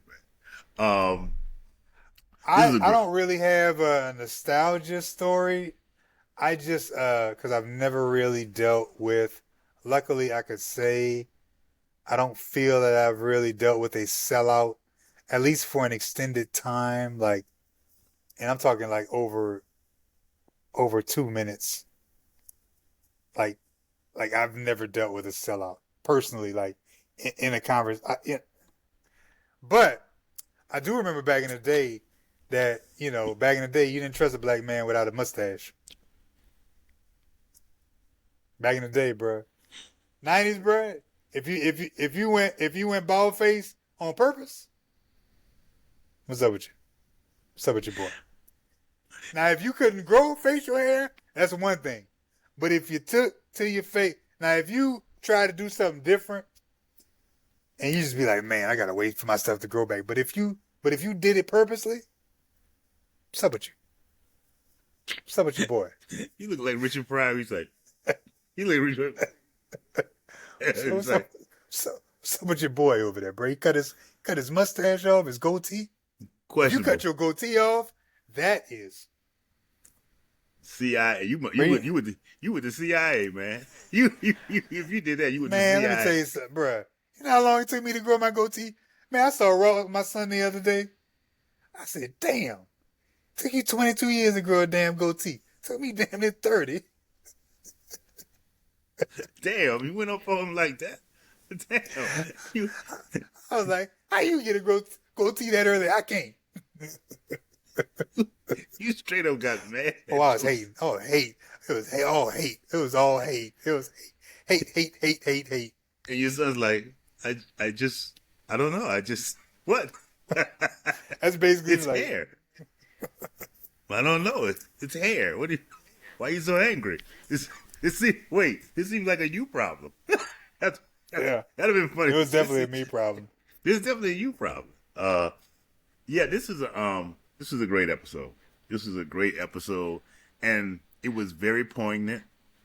man. I don't really have a nostalgia story. I just because I've never really dealt with. Luckily, I could say I don't feel that I've really dealt with a sellout, at least for an extended time. Like, and I'm talking like over 2 minutes. Like I've never dealt with a sellout personally. Like in a conversation. But I do remember back in the day that you didn't trust a black man without a mustache. Back in the day, bro. 90s, bro. If you went bald face on purpose, what's up with you? What's up with your boy? Now, if you couldn't grow facial hair, that's one thing. But if you took to your face, now if you try to do something different, and you just be like, man, I gotta wait for my stuff to grow back. But if you did it purposely, what's up with you? What's up with your boy? You look like Richard Pryor. He's like, you look like Richard. What's up with your boy over there, bro? He cut his mustache off, his goatee. If you cut your goatee off, that is CIA. You with the CIA, man. You if you did that, you with the CIA. Man, let me tell you something, bro. You know how long it took me to grow my goatee? Man, I saw Raw with my son the other day. I said, damn. Took you 22 years to grow a damn goatee. Took me damn near 30. Damn, you went up on him like that? Damn. I was like, how you get a goatee that early? I can't. You straight up got mad. Oh, I was hating. Oh, hate. It was hate. Oh, hate. It was all hate. It was hate. And your son's like, I don't know. What? That's basically it's like hair. I don't know. It's hair. Why are you so angry? This seems like a you problem. That'd have been funny. It was definitely a me problem. This is definitely a you problem. Yeah, this is a great episode. This is a great episode, and it was very poignant.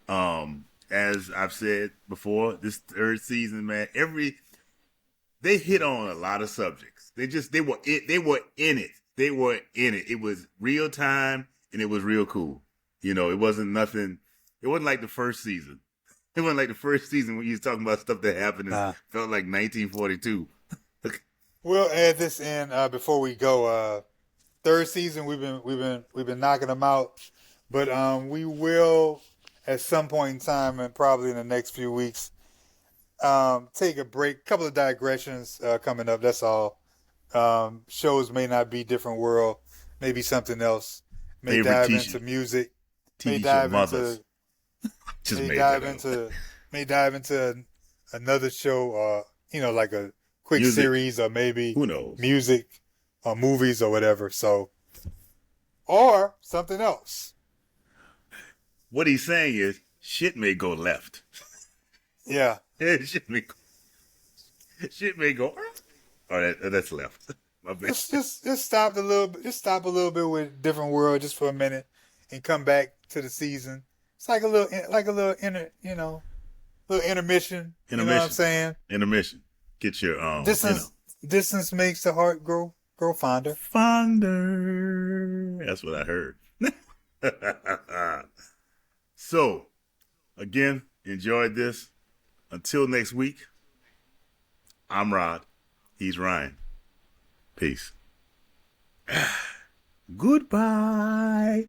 As I've said before, this third season, man, they hit on a lot of subjects. They were in it. It was real time, and it was real cool. You know, it wasn't nothing. It wasn't like the first season. It wasn't like the first season when you was talking about stuff that happened and felt like 1942. We'll add this in before we go. Third season, we've been knocking them out, but we will at some point in time, and probably in the next few weeks, take a break. Couple of digressions coming up. That's all. Shows may not be different world. Maybe something else. May Favorite dive into music. May TV show dive mothers. into Just may made dive that up. into may dive into another show, or like a quick Music. series, or maybe Who knows? music or movies or whatever. So, or something else. What he's saying is shit may go left. Yeah. shit may go. Oh, that's left. My bad. Just stop a little bit. Just stop a little bit with different world just for a minute, and come back to the season. It's like a little little intermission. You know what I'm saying? Intermission. Get your Distance makes the heart grow fonder. Fonder. That's what I heard. So, again, enjoyed this. Until next week, I'm Rod. He's Ryan. Peace. Goodbye.